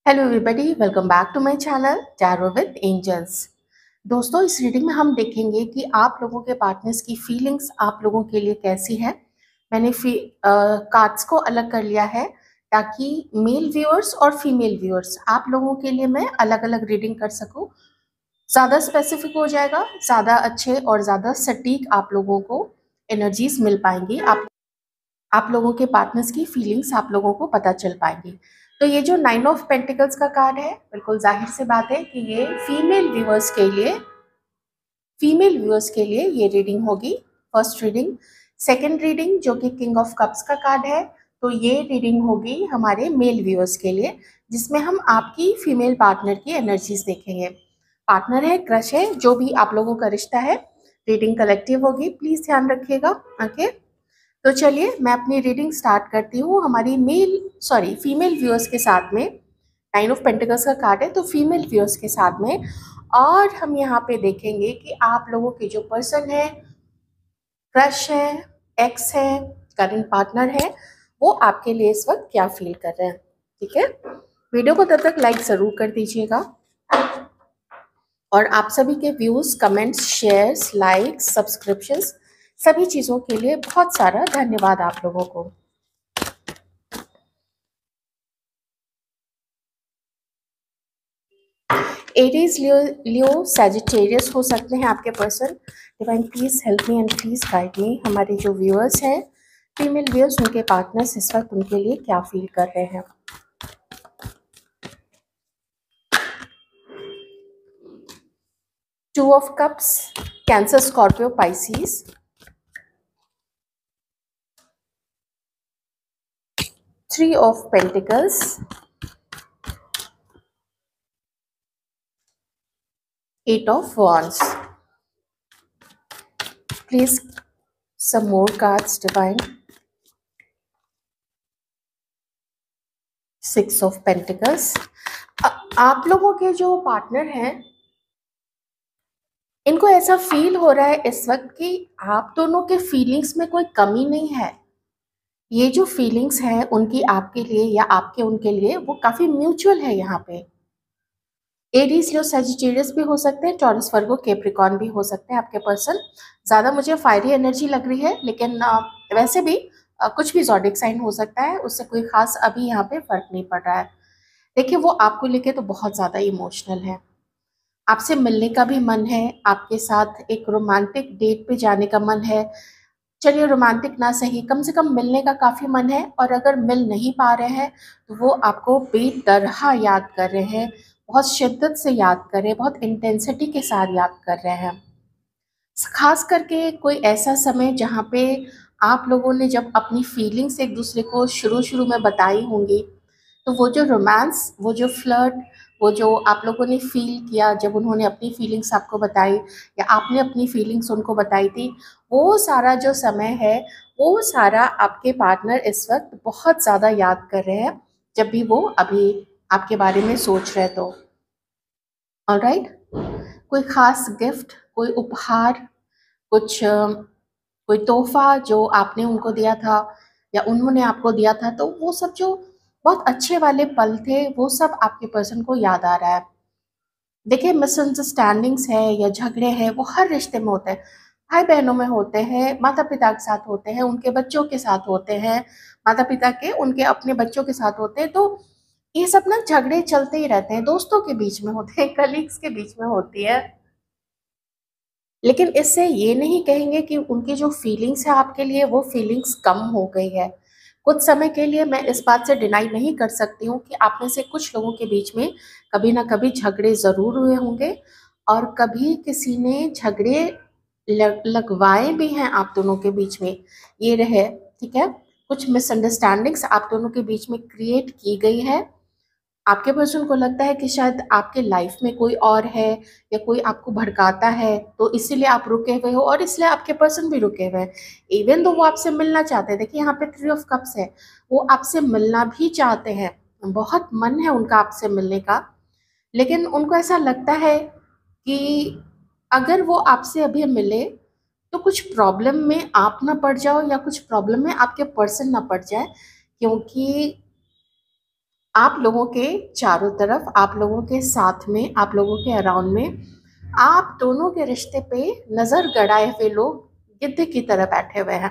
Hello everybody, welcome back to my channel tarot with angels. दोस्तों, इस reading में हम देखेंगे कि आप लोगों के पार्टनर्स की फीलिंग्स आप लोगों के लिए कैसी है। मैंने कार्ड्स को अलग कर लिया है ताकि मेल व्यूअर्स और फीमेल व्यूअर्स आप लोगों के लिए मैं अलग अलग रीडिंग कर सकूं। ज़्यादा स्पेसिफिक हो जाएगा, ज़्यादा अच्छे और ज़्यादा सटीक आप लोगों को एनर्जीज मिल पाएंगी। आप लोगों के पार्टनर्स की फीलिंग्स आप लोगों को पता चल पाएंगी। तो ये जो 9 ऑफ पेंटिकल्स का कार्ड है, बिल्कुल जाहिर सी बात है कि ये फीमेल व्यूअर्स के लिए ये रीडिंग होगी। First reading. सेकंड रीडिंग जो कि किंग ऑफ कप्स का कार्ड है, तो ये रीडिंग होगी हमारे मेल व्यूअर्स के लिए, जिसमें हम आपकी फीमेल पार्टनर की एनर्जीज देखेंगे। पार्टनर है, क्रश है, जो भी आप लोगों का रिश्ता है, रीडिंग कलेक्टिव होगी, प्लीज ध्यान रखिएगा। ओके, तो चलिए मैं अपनी रीडिंग स्टार्ट करती हूँ हमारी फीमेल व्यूअर्स के साथ में। 9 ऑफ पेंटिकल्स का कार्ड है, तो फीमेल व्यूअर्स के साथ में। और हम यहाँ पे देखेंगे कि आप लोगों के जो पर्सन है, क्रश है, एक्स है, करंट पार्टनर है, वो आपके लिए इस वक्त क्या फील कर रहे हैं। ठीक है, वीडियो को तब तक लाइक जरूर कर दीजिएगा और आप सभी के views, comments, shares, likes, subscriptions, सभी चीज़ों के लिए बहुत सारा धन्यवाद आप लोगों को। एरीज, लियो, सैजिटेरियस हो सकते हैं आपके person. Divine please help me and please guide me. हमारे जो व्यूअर्स हैं, फीमेल व्यूअर्स, उनके पार्टनर्स इस वक्त उनके लिए क्या फील कर रहे हैं। Two of cups, Cancer, Scorpio, Pisces. Three of pentacles, eight of wands. Please some more cards, divine. Six of pentacles. आप लोगों के जो पार्टनर हैं, इनको ऐसा फील हो रहा है इस वक्त कि आप दोनों के फीलिंग्स में कोई कमी नहीं है। ये जो फीलिंग्स हैं उनकी आपके लिए या आपके उनके लिए, वो काफी म्यूचुअल है। यहाँ पे एरीज, लियो, सजिटेरियस भी हो सकते हैं, टॉरस, वर्गो, कैप्रिकॉर्न भी हो सकते हैं आपके पर्सन। ज़्यादा मुझे फायरी एनर्जी लग रही है, लेकिन वैसे भी कुछ भी ज़ोडिक साइन हो सकता है, उससे कोई खास अभी यहाँ पे फर्क नहीं पड़ रहा है। देखिए, वो आपको लेके तो बहुत ज़्यादा इमोशनल है, आपसे मिलने का भी मन है, आपके साथ एक रोमांटिक डेट पे जाने का मन है। चलिए, रोमांटिक ना सही, कम से कम मिलने का काफ़ी मन है। और अगर मिल नहीं पा रहे हैं तो वो आपको बेतरह याद कर रहे हैं, बहुत शिद्दत से याद कर रहे हैं, बहुत इंटेंसिटी के साथ याद कर रहे हैं। खास करके कोई ऐसा समय जहाँ पे आप लोगों ने जब अपनी फीलिंग्स एक दूसरे को शुरू शुरू में बताई होंगी, तो वो जो रोमांस, वो जो फ्लर्ट, वो जो आप लोगों ने फील किया जब उन्होंने अपनी फीलिंग्स आपको बताई या आपने अपनी फीलिंग्स उनको बताई थी, वो सारा जो समय है, वो सारा आपके पार्टनर इस वक्त बहुत ज़्यादा याद कर रहे हैं, जब भी वो अभी आपके बारे में सोच रहे तो। ऑलराइट, कोई खास गिफ्ट, कोई उपहार, कोई तोहफा जो आपने उनको दिया था या उन्होंने आपको दिया था, तो वो सब जो बहुत अच्छे वाले पल थे, वो सब आपके पर्सन को याद आ रहा है। देखिए, मिसअंडरस्टैंडिंग्स है या झगड़े हैं, वो हर रिश्ते में होते हैं, भाई बहनों में होते हैं, माता पिता के साथ होते हैं, उनके बच्चों के साथ होते हैं, माता पिता के उनके अपने बच्चों के साथ होते हैं। तो ये सब ना झगड़े चलते ही रहते हैं, दोस्तों के बीच में होते हैं, कलीग्स के बीच में होती है। लेकिन इससे ये नहीं कहेंगे कि उनकी जो फीलिंग्स है आपके लिए, वो फीलिंग्स कम हो गई है। कुछ समय के लिए मैं इस बात से डिनाई नहीं कर सकती हूँ कि आप में से कुछ लोगों के बीच में कभी ना कभी झगड़े ज़रूर हुए होंगे और कभी किसी ने झगड़े लगवाए भी हैं आप दोनों के बीच में, ये रहे। ठीक है, कुछ मिसअंडरस्टैंडिंग्स आप दोनों के बीच में क्रिएट की गई है। आपके पर्सन को लगता है कि शायद आपके लाइफ में कोई और है या कोई आपको भड़काता है, तो इसीलिए आप रुके हुए हो और इसलिए आपके पर्सन भी रुके हुए हैं। इवन तो वो आपसे मिलना चाहते हैं, देखिए यहाँ पे थ्री ऑफ कप्स है, वो आपसे मिलना भी चाहते हैं, बहुत मन है उनका आपसे मिलने का। लेकिन उनको ऐसा लगता है कि अगर वो आपसे अभी मिले तो कुछ प्रॉब्लम में आप ना पड़ जाओ या कुछ प्रॉब्लम में आपके पर्सन ना पड़ जाए, क्योंकि आप लोगों के चारों तरफ, आप लोगों के साथ में, आप लोगों के अराउंड में, आप दोनों के रिश्ते पे नजर गड़ाए हुए लोग गिद्ध की तरह बैठे हुए हैं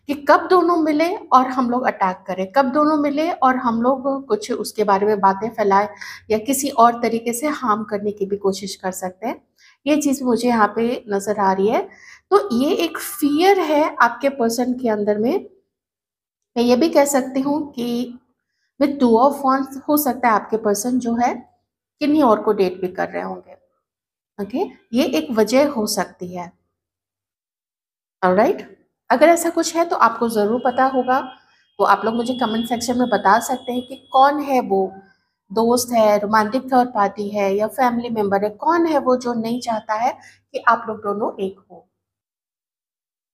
कि कब दोनों मिले और हम लोग अटैक करें, कब दोनों मिले और हम लोग कुछ उसके बारे में बातें फैलाएं या किसी और तरीके से हार्म करने की भी कोशिश कर सकते हैं। ये चीज मुझे यहाँ पे नजर आ रही है। तो ये एक फियर है आपके पर्सन के अंदर में। मैं ये भी कह सकती हूँ कि विद टू ऑफ wands हो सकता है आपके पर्सन जो है किन्हीं और को डेट भी कर रहे होंगे। ओके, ये एक वजह हो सकती है। ऑलराइट, अगर ऐसा कुछ है तो आपको ज़रूर पता होगा, तो आप लोग मुझे कमेंट सेक्शन में बता सकते हैं कि कौन है वो दोस्त है, रोमांटिक थर्ड पार्टी है या फैमिली मेंबर है, कौन है वो जो नहीं चाहता है कि आप लोग दोनों एक हो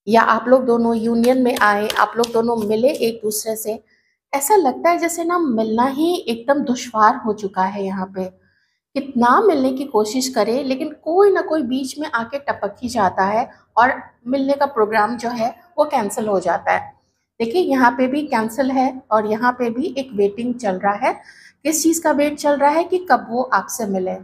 या आप लोग दोनों यूनियन में आए, आप लोग दोनों मिले एक दूसरे से। ऐसा लगता है जैसे ना मिलना ही एकदम दुश्वार हो चुका है यहाँ पे। कितना मिलने की कोशिश करे लेकिन कोई ना कोई बीच में आके टपक ही जाता है और मिलने का प्रोग्राम जो है वो कैंसिल हो जाता है। देखिए यहाँ पे भी कैंसिल है और यहाँ पे भी एक वेटिंग चल रहा है। किस चीज़ का वेट चल रहा है कि कब वो आपसे मिले।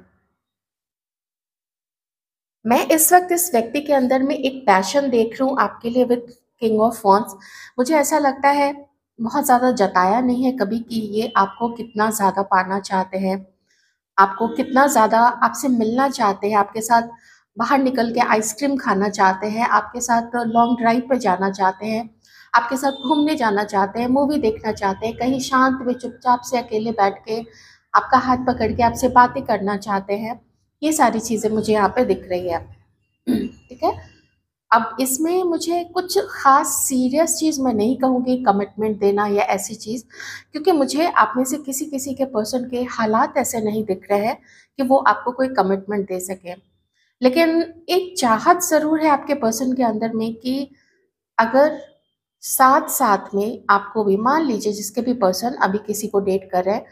मैं इस वक्त इस व्यक्ति के अंदर में एक पैशन देख रही हूँ आपके लिए विद किंग ऑफ वॉन्ड्स। मुझे ऐसा लगता है बहुत ज़्यादा जताया नहीं है कभी कि ये आपको कितना ज़्यादा पाना चाहते हैं, आपको कितना ज़्यादा आपसे मिलना चाहते हैं, आपके साथ बाहर निकल के आइसक्रीम खाना चाहते हैं, आपके साथ लॉन्ग ड्राइव पे जाना चाहते हैं, आपके साथ घूमने जाना चाहते हैं, मूवी देखना चाहते हैं, कहीं शांत में चुपचाप से अकेले बैठ के आपका हाथ पकड़ के आपसे बातें करना चाहते हैं। ये सारी चीज़ें मुझे यहाँ पे दिख रही है। ठीक है, अब इसमें मुझे कुछ खास सीरियस चीज़ मैं नहीं कहूँगी कमिटमेंट देना या ऐसी चीज़, क्योंकि मुझे आप में से किसी किसी के पर्सन के हालात ऐसे नहीं दिख रहे हैं कि वो आपको कोई कमिटमेंट दे सके। लेकिन एक चाहत ज़रूर है आपके पर्सन के अंदर में कि अगर साथ साथ में आपको भी, मान लीजिए जिसके भी पर्सन अभी किसी को डेट कर रहे हैं,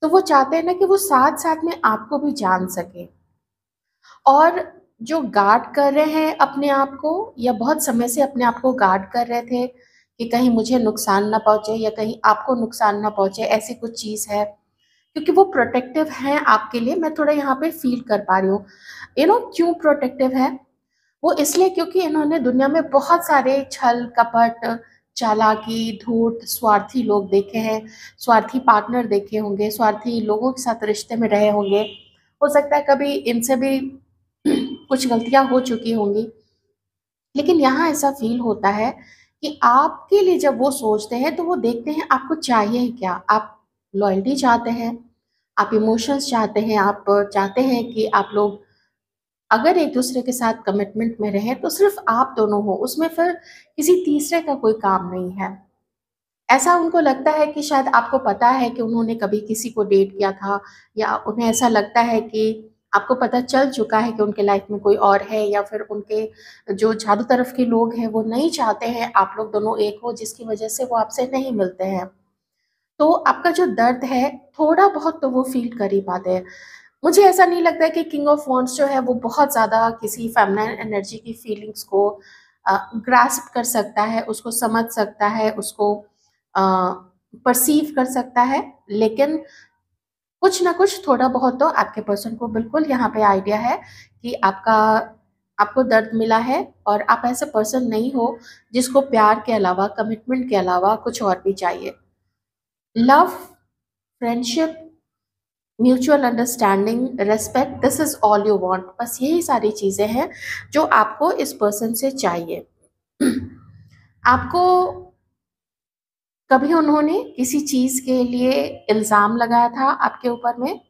तो वो चाहते हैं ना कि वो साथ साथ में आपको भी जान सके। और जो गार्ड कर रहे हैं अपने आप को या बहुत समय से अपने आप को गार्ड कर रहे थे कि कहीं मुझे नुकसान ना पहुंचे या कहीं आपको नुकसान ना पहुंचे, ऐसी कुछ चीज़ है, क्योंकि वो प्रोटेक्टिव हैं आपके लिए। मैं थोड़ा यहाँ पे फील कर पा रही हूँ। क्यों प्रोटेक्टिव है वो? इसलिए क्योंकि इन्होंने दुनिया में बहुत सारे छल कपट, चालाकी, धूर्त, स्वार्थी लोग देखे हैं, स्वार्थी पार्टनर देखे होंगे, स्वार्थी लोगों के साथ रिश्ते में रहे होंगे। हो सकता है कभी इनसे भी कुछ गलतियां हो चुकी होंगी, लेकिन यहाँ ऐसा फील होता है कि आपके लिए जब वो सोचते हैं तो वो देखते हैं आपको चाहिए क्या। आप लॉयल्टी चाहते हैं, आप इमोशंस चाहते हैं, आप चाहते हैं कि आप लोग अगर एक दूसरे के साथ कमिटमेंट में रहें तो सिर्फ आप दोनों हो, उसमें फिर किसी तीसरे का कोई काम नहीं है। ऐसा उनको लगता है कि शायद आपको पता है कि उन्होंने कभी किसी को डेट किया था, या उन्हें ऐसा लगता है कि आपको पता चल चुका है कि उनके लाइफ में कोई और है, या फिर उनके जो चारों तरफ के लोग हैं वो नहीं चाहते हैं आप लोग दोनों एक हो, जिसकी वजह से वो आपसे नहीं मिलते हैं। तो आपका जो दर्द है थोड़ा बहुत तो वो फील कर ही पाते हैं। मुझे ऐसा नहीं लगता है कि किंग ऑफ वॉन्ड्स जो है वो बहुत ज़्यादा किसी फेमिनिन एनर्जी की फीलिंग्स को ग्रास्प कर सकता है, उसको समझ सकता है, उसको परसीव कर सकता है। लेकिन कुछ ना कुछ थोड़ा बहुत तो आपके पर्सन को बिल्कुल यहाँ पे आइडिया है कि आपको दर्द मिला है और आप ऐसे पर्सन नहीं हो जिसको प्यार के अलावा, कमिटमेंट के अलावा कुछ और भी चाहिए। Love, friendship, mutual understanding, respect, this is all you want. बस यही सारी चीज़ें हैं जो आपको इस पर्सन से चाहिए। आपको कभी उन्होंने किसी चीज़ के लिए इल्ज़ाम लगाया था आपके ऊपर में,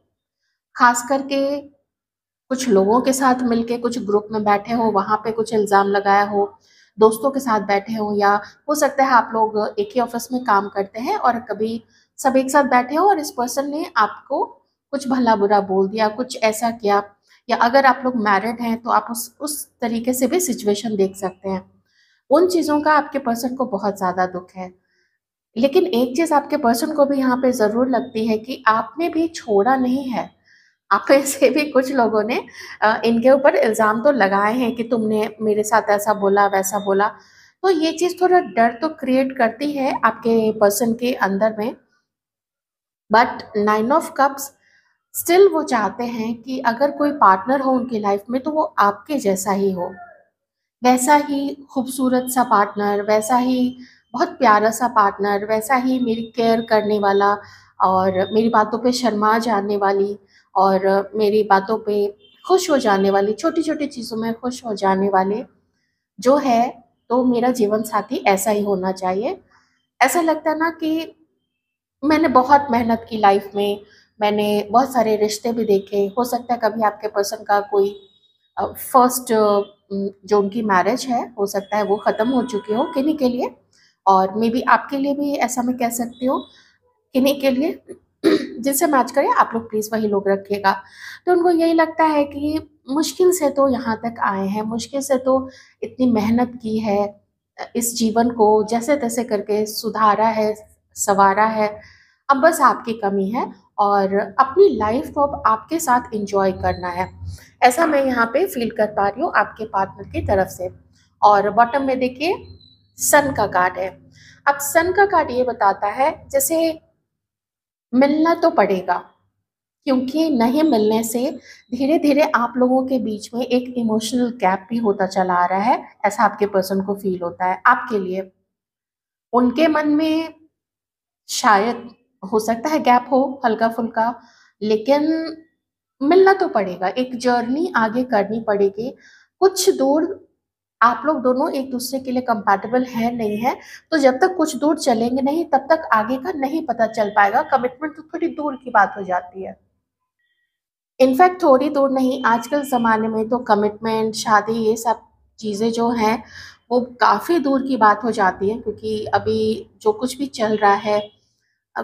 खास करके कुछ लोगों के साथ मिलके कुछ ग्रुप में बैठे हो, वहाँ पे कुछ इल्ज़ाम लगाया हो, दोस्तों के साथ बैठे हो, या हो सकता है आप लोग एक ही ऑफिस में काम करते हैं और कभी सब एक साथ बैठे हो और इस पर्सन ने आपको कुछ भला बुरा बोल दिया, कुछ ऐसा किया। या अगर आप लोग मैरिड हैं तो आप उस तरीके से भी सिचुएशन देख सकते हैं। उन चीज़ों का आपके पर्सन को बहुत ज़्यादा दुख है। लेकिन एक चीज़ आपके पर्सन को भी यहाँ पे ज़रूर लगती है कि आपने भी छोड़ा नहीं है। आप में से भी कुछ लोगों ने इनके ऊपर इल्ज़ाम तो लगाए हैं कि तुमने मेरे साथ ऐसा बोला, वैसा बोला। तो ये चीज़ थोड़ा डर तो क्रिएट करती है आपके पर्सन के अंदर में। बट 9 ऑफ कप्स स्टिल वो चाहते हैं कि अगर कोई पार्टनर हो उनकी लाइफ में तो वो आपके जैसा ही हो, वैसा ही खूबसूरत सा पार्टनर, वैसा ही बहुत प्यारा सा पार्टनर, वैसा ही मेरी केयर करने वाला और मेरी बातों पे शर्मा जाने वाली और मेरी बातों पे खुश हो जाने वाली, छोटी-छोटी चीज़ों में खुश हो जाने वाले जो है, तो मेरा जीवन साथी ऐसा ही होना चाहिए। ऐसा लगता है ना कि मैंने बहुत मेहनत की लाइफ में, मैंने बहुत सारे रिश्ते भी देखे। हो सकता है कभी आपके पर्सन का कोई फर्स्ट जो उनकी मैरिज है, हो सकता है वो ख़त्म हो चुकी हो किन्हीं के लिए और मे बी आपके लिए भी ऐसा मैं कह सकती हूँ, किन्हीं के लिए जिनसे मैच करे आप लोग प्लीज़ वही लोग रखिएगा। तो उनको यही लगता है कि मुश्किल से तो यहाँ तक आए हैं, मुश्किल से तो इतनी मेहनत की है, इस जीवन को जैसे-तैसे करके सुधारा है, सँवारा है, अब बस आपकी कमी है और अपनी लाइफ़ को अब आपके साथ एन्जॉय करना है। ऐसा मैं यहाँ पे फ़ील कर पा रही हूँ आपके पार्टनर की तरफ से। और बॉटम में देखिए सन का कार्ड है। अब सन का कार्ड ये बताता है जैसे मिलना तो पड़ेगा, क्योंकि नहीं मिलने से धीरे-धीरे आप लोगों के बीच में एक इमोशनल गैप भी होता चला आ रहा है, ऐसा आपके पर्सन को फ़ील होता है आपके लिए। उनके मन में शायद हो सकता है गैप हो हल्का-फुल्का, लेकिन मिलना तो पड़ेगा, एक जर्नी आगे करनी पड़ेगी। कुछ दूर आप लोग दोनों एक-दूसरे के लिए कंपैटिबल हैं, नहीं हैं, तो जब तक कुछ दूर चलेंगे नहीं, तब तक आगे का नहीं पता चल पाएगा, कमिटमेंट तो थोड़ी दूर की बात हो जाती है। इनफैक्ट थोड़ी दूर नहीं, आजकल ज़माने में तो कमिटमेंट, शादी ये सब चीज़ें जो हैं, वो काफ़ी दूर की बात हो जाती है क्योंकि अभी जो कुछ भी चल रहा है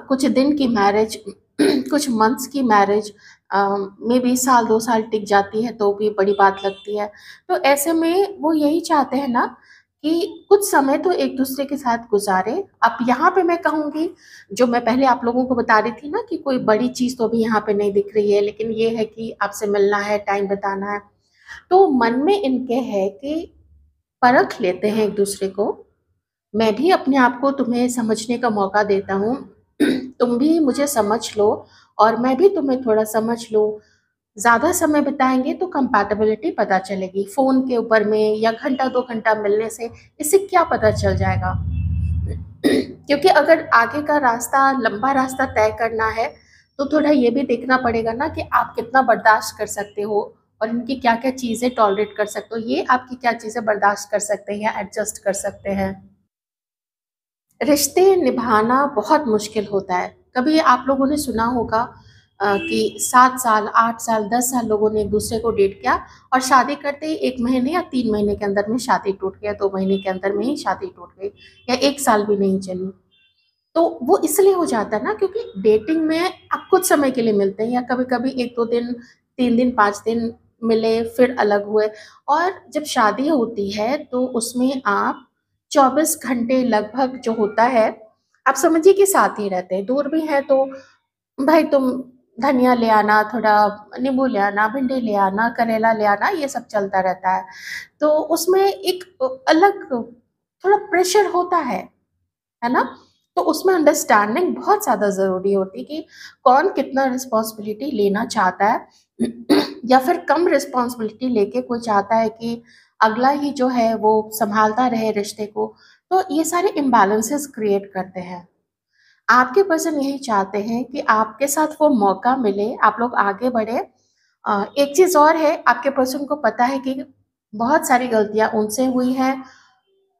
कुछ दिन की मैरिज कुछ मंथ्स की मैरिज मेबी साल 2 साल टिक जाती है तो भी बड़ी बात लगती है। तो ऐसे में वो यही चाहते हैं ना कि कुछ समय तो एक-दूसरे के साथ गुज़ारें। अब यहाँ पे मैं कहूँगी, जो मैं पहले आप लोगों को बता रही थी ना कि कोई बड़ी चीज़ तो अभी यहाँ पे नहीं दिख रही है, लेकिन ये है कि आपसे मिलना है, टाइम बिताना है। तो मन में इनके है कि परख लेते हैं एक-दूसरे को। मैं भी अपने आप को तुम्हें समझने का मौका देता हूँ। तुम भी मुझे समझ लो और मैं भी तुम्हें थोड़ा समझ लूँ। ज़्यादा समय बिताएँगे तो कंपैटिबिलिटी पता चलेगी। फ़ोन के ऊपर में या घंटा 2 घंटा मिलने से इससे क्या पता चल जाएगा? क्योंकि अगर आगे का रास्ता, लंबा रास्ता तय करना है, तो थोड़ा ये भी देखना पड़ेगा ना कि आप कितना बर्दाश्त कर सकते हो और इनकी क्या-क्या चीज़ें टॉलरेट कर सकते हो। ये आपकी क्या चीज़ें बर्दाश्त कर सकते हैं या एडजस्ट कर सकते हैं। रिश्ते निभाना बहुत मुश्किल होता है। कभी आप लोगों ने सुना होगा कि 7 साल, 8 साल, 10 साल लोगों ने एक-दूसरे को डेट किया और शादी करते ही 1 महीने या 3 महीने के अंदर में शादी टूट गया, 2 महीने के अंदर में ही शादी टूट गई या 1 साल भी नहीं चली। तो वो इसलिए हो जाता है ना क्योंकि डेटिंग में आप कुछ समय के लिए मिलते हैं या कभी-कभी 1-2 दिन, 3 दिन, 5 दिन मिले फिर अलग हुए और जब शादी होती है तो उसमें आप 24 घंटे लगभग जो होता है, आप समझिए कि साथ ही रहते हैं। दूर भी हैं तो भाई तुम धनिया ले आना, थोड़ा नींबू ले आना, भिंडी ले आना, करेला ले आना, ये सब चलता रहता है। तो उसमें एक अलग थोड़ा प्रेशर होता है ना? तो उसमें अंडरस्टैंडिंग बहुत ज़्यादा ज़रूरी होती है कि कौन कितना रिस्पॉन्सिबिलिटी लेना चाहता है या फिर कम रिस्पॉन्सिबिलिटी लेके कोई चाहता है कि अगला ही जो है वो सँभालता रहे रिश्ते को, तो ये सारे इम्बैलेंसेस क्रिएट करते हैं। आपके पर्सन यही चाहते हैं कि आपके साथ वो मौका मिले, आप लोग आगे बढ़े। एक चीज़ और है, आपके पर्सन को पता है कि बहुत सारी गलतियाँ उनसे हुई हैं,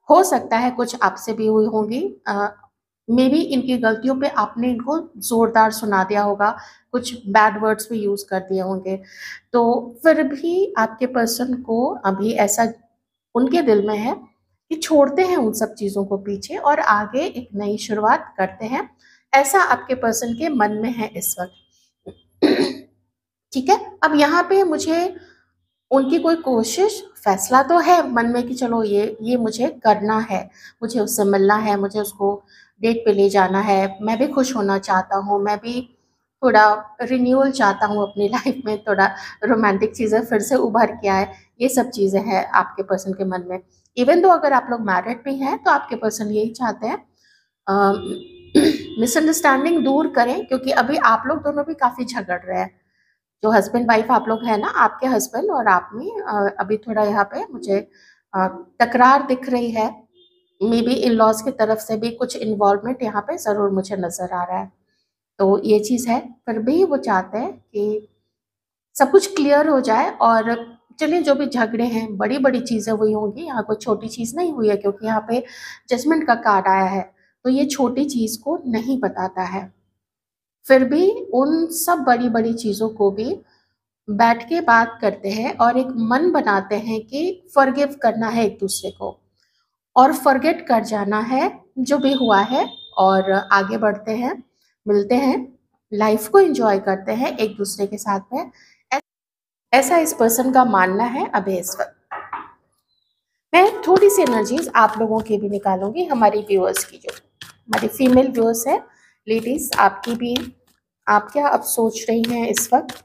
हो सकता है कुछ आपसे भी हुई होंगी। मेबी इनकी गलतियों पे आपने इनको ज़ोरदार सुना दिया होगा, कुछ बैड वर्ड्स भी यूज़ कर दिए होंगे। तो फिर भी आपके पर्सन को अभी ऐसा उनके दिल में है कि छोड़ते हैं उन सब चीज़ों को पीछे और आगे एक नई शुरुआत करते हैं। ऐसा आपके पर्सन के मन में है इस वक़्त। ठीक है? अब यहाँ पे मुझे उनकी कोई कोशिश, फैसला तो है मन में कि चलो ये मुझे करना है, मुझे उससे मिलना है, मुझे उसको डेट पे ले जाना है, मैं भी खुश होना चाहता हूँ, मैं भी थोड़ा रिन्यूअल चाहता हूँ अपनी लाइफ में, थोड़ा रोमांटिक चीज़ें फिर से उभर के आए, ये सब चीज़ें हैं आपके पर्सन के मन में। इवन दो अगर आप लोग मैरिड भी हैं, तो आपके पर्सन यही चाहते हैं मिसअंडरस्टैंडिंग दूर करें, क्योंकि अभी आप लोग दोनों भी काफ़ी झगड़ रहे हैं। जो हस्बैंड वाइफ आप लोग हैं ना, आपके हस्बैंड और आप में अभी थोड़ा यहाँ पे मुझे तकरार दिख रही है। मे बी इन लॉज की तरफ से भी कुछ इन्वॉल्वमेंट यहाँ पे ज़रूर मुझे नज़र आ रहा है। तो ये चीज़ है, फिर भी वो चाहते हैं कि सब कुछ क्लियर हो जाए। और चलिए, जो भी झगड़े हैं, बड़ी-बड़ी चीज़ें हुई होंगी, यहाँ कोई छोटी चीज़ नहीं हुई है, क्योंकि यहाँ पे जजमेंट का कार्ड आया है, तो ये छोटी चीज़ को नहीं बताता है। फिर भी उन सब बड़ी-बड़ी चीज़ों को भी बैठ के बात करते हैं और एक मन बनाते हैं कि फॉरगिव करना है एक-दूसरे को और फॉरगेट कर जाना है जो भी हुआ है, और आगे बढ़ते हैं, मिलते हैं, लाइफ को एन्जॉय करते हैं एक-दूसरे के साथ में। ऐसा इस पर्सन का मानना है अभी इस वक़्त। मैं थोड़ी-सी एनर्जीज़ आप लोगों की भी निकालूँगी, हमारी व्यूअर्स की, जो हमारी फीमेल व्यूअर्स हैं, लेडीज़, आपकी भी। आप क्या अब सोच रही हैं इस वक़्त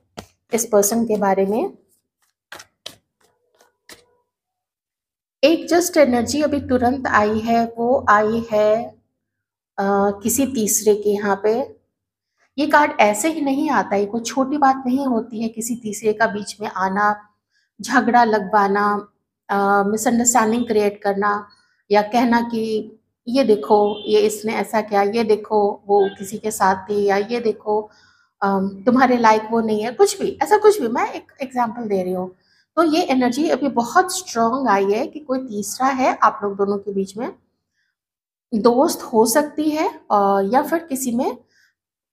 इस पर्सन के बारे में? एक जस्ट एनर्जी अभी तुरंत आई है, वो आई है किसी तीसरे के यहाँ पे। ये कार्ड ऐसे ही नहीं आता है, कोई छोटी बात नहीं होती है किसी तीसरे का बीच में आना, झगड़ा लगवाना, मिसअंडरस्टैंडिंग क्रिएट करना, या कहना कि ये देखो, ये इसने ऐसा किया, ये देखो वो किसी के साथ थी, या ये देखो तुम्हारे लायक वो नहीं है, कुछ भी ऐसा, कुछ भी, मैं एक एग्जांपल दे रही हूँ। तो ये एनर्जी अभी बहुत स्ट्रांग आई है कि कोई तीसरा है आप लोग दोनों के बीच में, दोस्त हो सकती है, या फिर किसी में,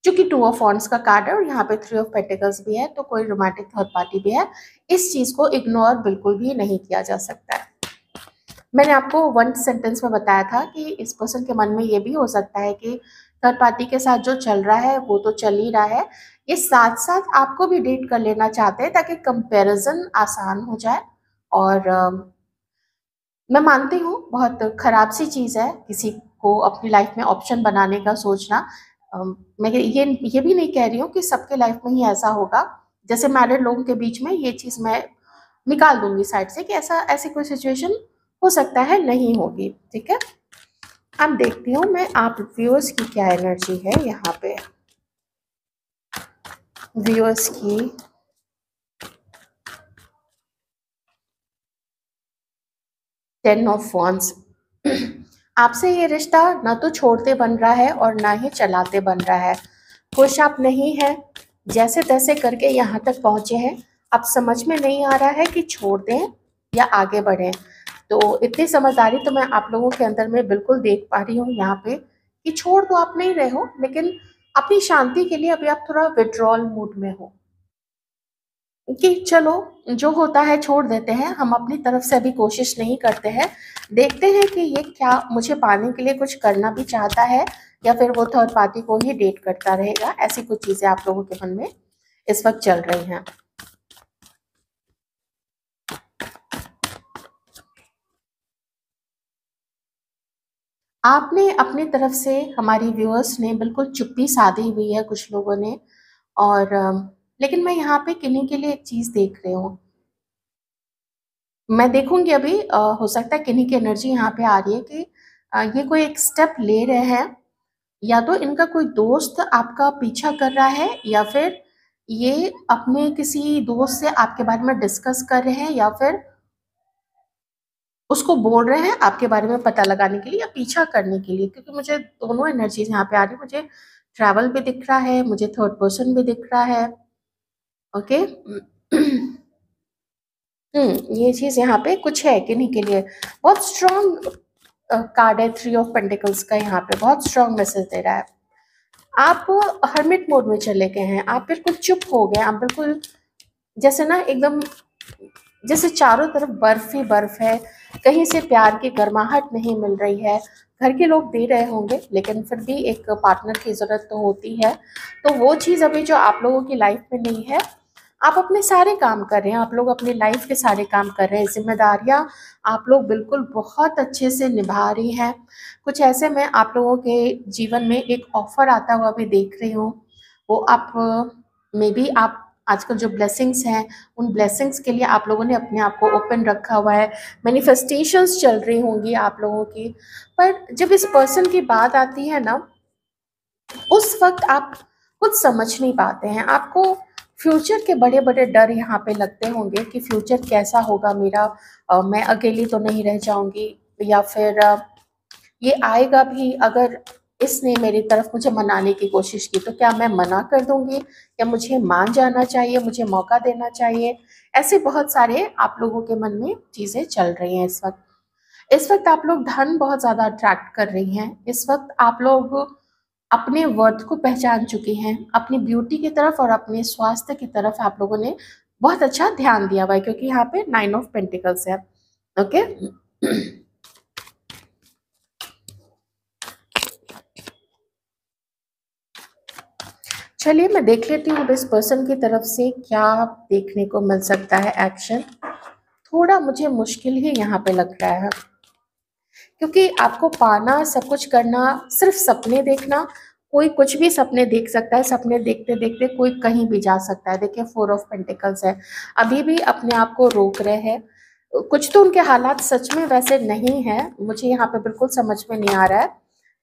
चूंकि टू ऑफ वॉन्ड्स का कार्ड है और यहाँ पे थ्री ऑफ पेंटिकल्स भी है, तो कोई रोमांटिक थर्ड पार्टी भी है। इस चीज को इग्नोर बिल्कुल भी नहीं किया जा सकता है। मैंने आपको वन सेंटेंस में बताया था कि इस पर्सन के मन में ये भी हो सकता है कि थर्ड पार्टी के साथ जो चल रहा है वो तो चल ही रहा है, ये साथ साथ आपको भी डेट कर लेना चाहते हैं ताकि कंपैरिजन आसान हो जाए। और मैं मानती हूँ बहुत खराब सी चीज़ है किसी को अपनी लाइफ में ऑप्शन बनाने का सोचना। मैं ये भी नहीं कह रही हूँ कि सबके लाइफ में ही ऐसा होगा। जैसे मैरिड लोगों के बीच में ये चीज़ मैं निकाल दूंगी साइड से कि ऐसी कोई सिचुएशन हो सकता है, नहीं होगी, ठीक है। अब देखती हूँ मैं आप व्यूअर्स की क्या एनर्जी है यहाँ पे। व्यूअर्स की टेन ऑफ वॉन्ड्स। आपसे ये रिश्ता ना तो छोड़ते बन रहा है और ना ही चलाते बन रहा है। खुश आप नहीं है, जैसे तैसे करके यहाँ तक पहुँचे हैं। अब समझ में नहीं आ रहा है कि छोड़ दें या आगे बढ़ें। तो इतनी समझदारी तो मैं आप लोगों के अंदर में बिल्कुल देख पा रही हूँ यहाँ पे कि छोड़ तो आप नहीं रहे हो, लेकिन अपनी शांति के लिए अभी आप थोड़ा विड्रॉल मूड में हो कि चलो जो होता है छोड़ देते हैं, हम अपनी तरफ से अभी कोशिश नहीं करते हैं, देखते हैं कि ये क्या मुझे पाने के लिए कुछ करना भी चाहता है या फिर वो थर्ड पार्टी को ही डेट करता रहेगा। ऐसी कुछ चीज़ें आप लोगों के मन में इस वक्त चल रही हैं। आपने अपनी तरफ से, हमारी व्यूअर्स ने बिल्कुल चुप्पी साधी हुई है कुछ लोगों ने। और लेकिन मैं यहाँ पे किन्हीं के लिए एक चीज़ देख रही हूँ। मैं देखूंगी अभी, हो सकता है किन्हीं की एनर्जी यहाँ पे आ रही है कि ये कोई एक स्टेप ले रहे हैं, या तो इनका कोई दोस्त आपका पीछा कर रहा है, या फिर ये अपने किसी दोस्त से आपके बारे में डिस्कस कर रहे हैं, या फिर उसको बोल रहे हैं आपके बारे में पता लगाने के लिए या पीछा करने के लिए, क्योंकि मुझे दोनों एनर्जीज यहाँ पे आ रही है। मुझे ट्रैवल भी दिख रहा है, मुझे थर्ड पर्सन भी दिख रहा है। ओके। ये चीज यहाँ पे कुछ है किन्हीं के लिए। बहुत स्ट्रॉन्ग कार्ड है थ्री ऑफ पेंटिकल्स का, यहाँ पे बहुत स्ट्रॉन्ग मैसेज दे रहा है। आप हर्मिट मोड में चले गए हैं, आप बिल्कुल चुप हो गए, आप बिल्कुल जैसे ना एकदम, जैसे चारों तरफ बर्फ ही बर्फ है, कहीं से प्यार की गर्माहट नहीं मिल रही है। घर के लोग दे रहे होंगे, लेकिन फिर भी एक पार्टनर की ज़रूरत तो होती है। तो वो चीज़ अभी जो आप लोगों की लाइफ में नहीं है। आप अपने सारे काम कर रहे हैं, आप लोग अपनी लाइफ के सारे काम कर रहे हैं, जिम्मेदारियां आप लोग बिल्कुल बहुत अच्छे से निभा रही हैं। कुछ ऐसे में आप लोगों के जीवन में एक ऑफर आता हुआ भी देख रही हूँ। वो आप मे बी आप आजकल जो ब्लेसिंग्स हैं, उन ब्लेसिंग्स के लिए आप लोगों ने अपने आप को ओपन रखा हुआ है। मैनिफेस्टेशंस चल रही होंगी आप लोगों की। पर जब इस पर्सन की बात आती है ना, उस वक्त आप कुछ समझ नहीं पाते हैं, आपको फ्यूचर के बड़े बड़े डर यहाँ पे लगते होंगे कि फ्यूचर कैसा होगा मेरा, मैं अकेली तो नहीं रह जाऊंगी, या फिर ये आएगा भी, अगर इसने मेरी तरफ मुझे मनाने की कोशिश की तो क्या मैं मना कर दूंगी, या मुझे मान जाना चाहिए, मुझे मौका देना चाहिए। ऐसे बहुत सारे आप लोगों के मन में चीजें चल रही हैं इस वक्त। इस वक्त आप लोग धन बहुत ज्यादा अट्रैक्ट कर रही हैं। इस वक्त आप लोग अपने वर्थ को पहचान चुकी हैं, अपनी ब्यूटी की तरफ और अपने स्वास्थ्य की तरफ आप लोगों ने बहुत अच्छा ध्यान दिया हुआ है, क्योंकि यहाँ पे 9 ऑफ पेंटिकल्स है। ओके, चलिए मैं देख लेती हूँ अब इस पर्सन की तरफ से क्या देखने को मिल सकता है एक्शन। थोड़ा मुझे मुश्किल ही यहाँ पे लग रहा है, क्योंकि आपको पाना, सब कुछ करना, सिर्फ सपने देखना, कोई कुछ भी सपने देख सकता है, सपने देखते देखते कोई कहीं भी जा सकता है। देखिए 4 ऑफ पेंटिकल्स है, अभी भी अपने आप को रोक रहे हैं। कुछ तो उनके हालात सच में वैसे नहीं है, मुझे यहाँ पे बिल्कुल समझ में नहीं आ रहा है,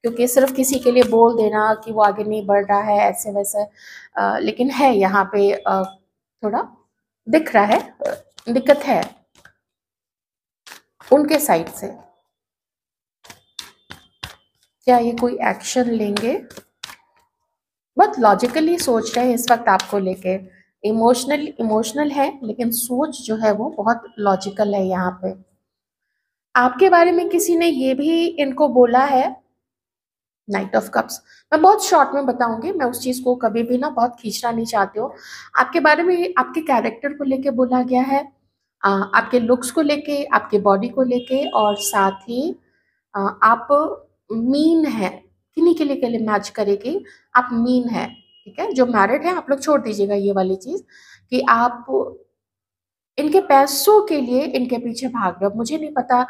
क्योंकि सिर्फ किसी के लिए बोल देना कि वो आगे नहीं बढ़ रहा है ऐसे वैसे, लेकिन है यहाँ पे थोड़ा दिख रहा है, दिक्कत है उनके साइड से। क्या ये कोई एक्शन लेंगे? बहुत लॉजिकली सोच रहे हैं इस वक्त आपको लेके, इमोशनल है, लेकिन सोच जो है वो बहुत लॉजिकल है यहाँ पे। आपके बारे में किसी ने ये भी इनको बोला है, 9 ऑफ कप्स। मैं बहुत शॉर्ट में बताऊंगी, मैं उस चीज को कभी भी ना बहुत खींचना नहीं चाहती हूँ। आपके बारे में आपके कैरेक्टर को लेके बोला गया है, आपके लुक्स को लेके, आपके बॉडी को लेके, और साथ ही आप मीन है, किन्हीं के लिए मैच करेगी, आप मीन है। ठीक है, जो मैरिड है आप लोग छोड़ दीजिएगा ये वाली चीज कि आप इनके पैसों के लिए इनके पीछे भाग रहे हो। मुझे नहीं पता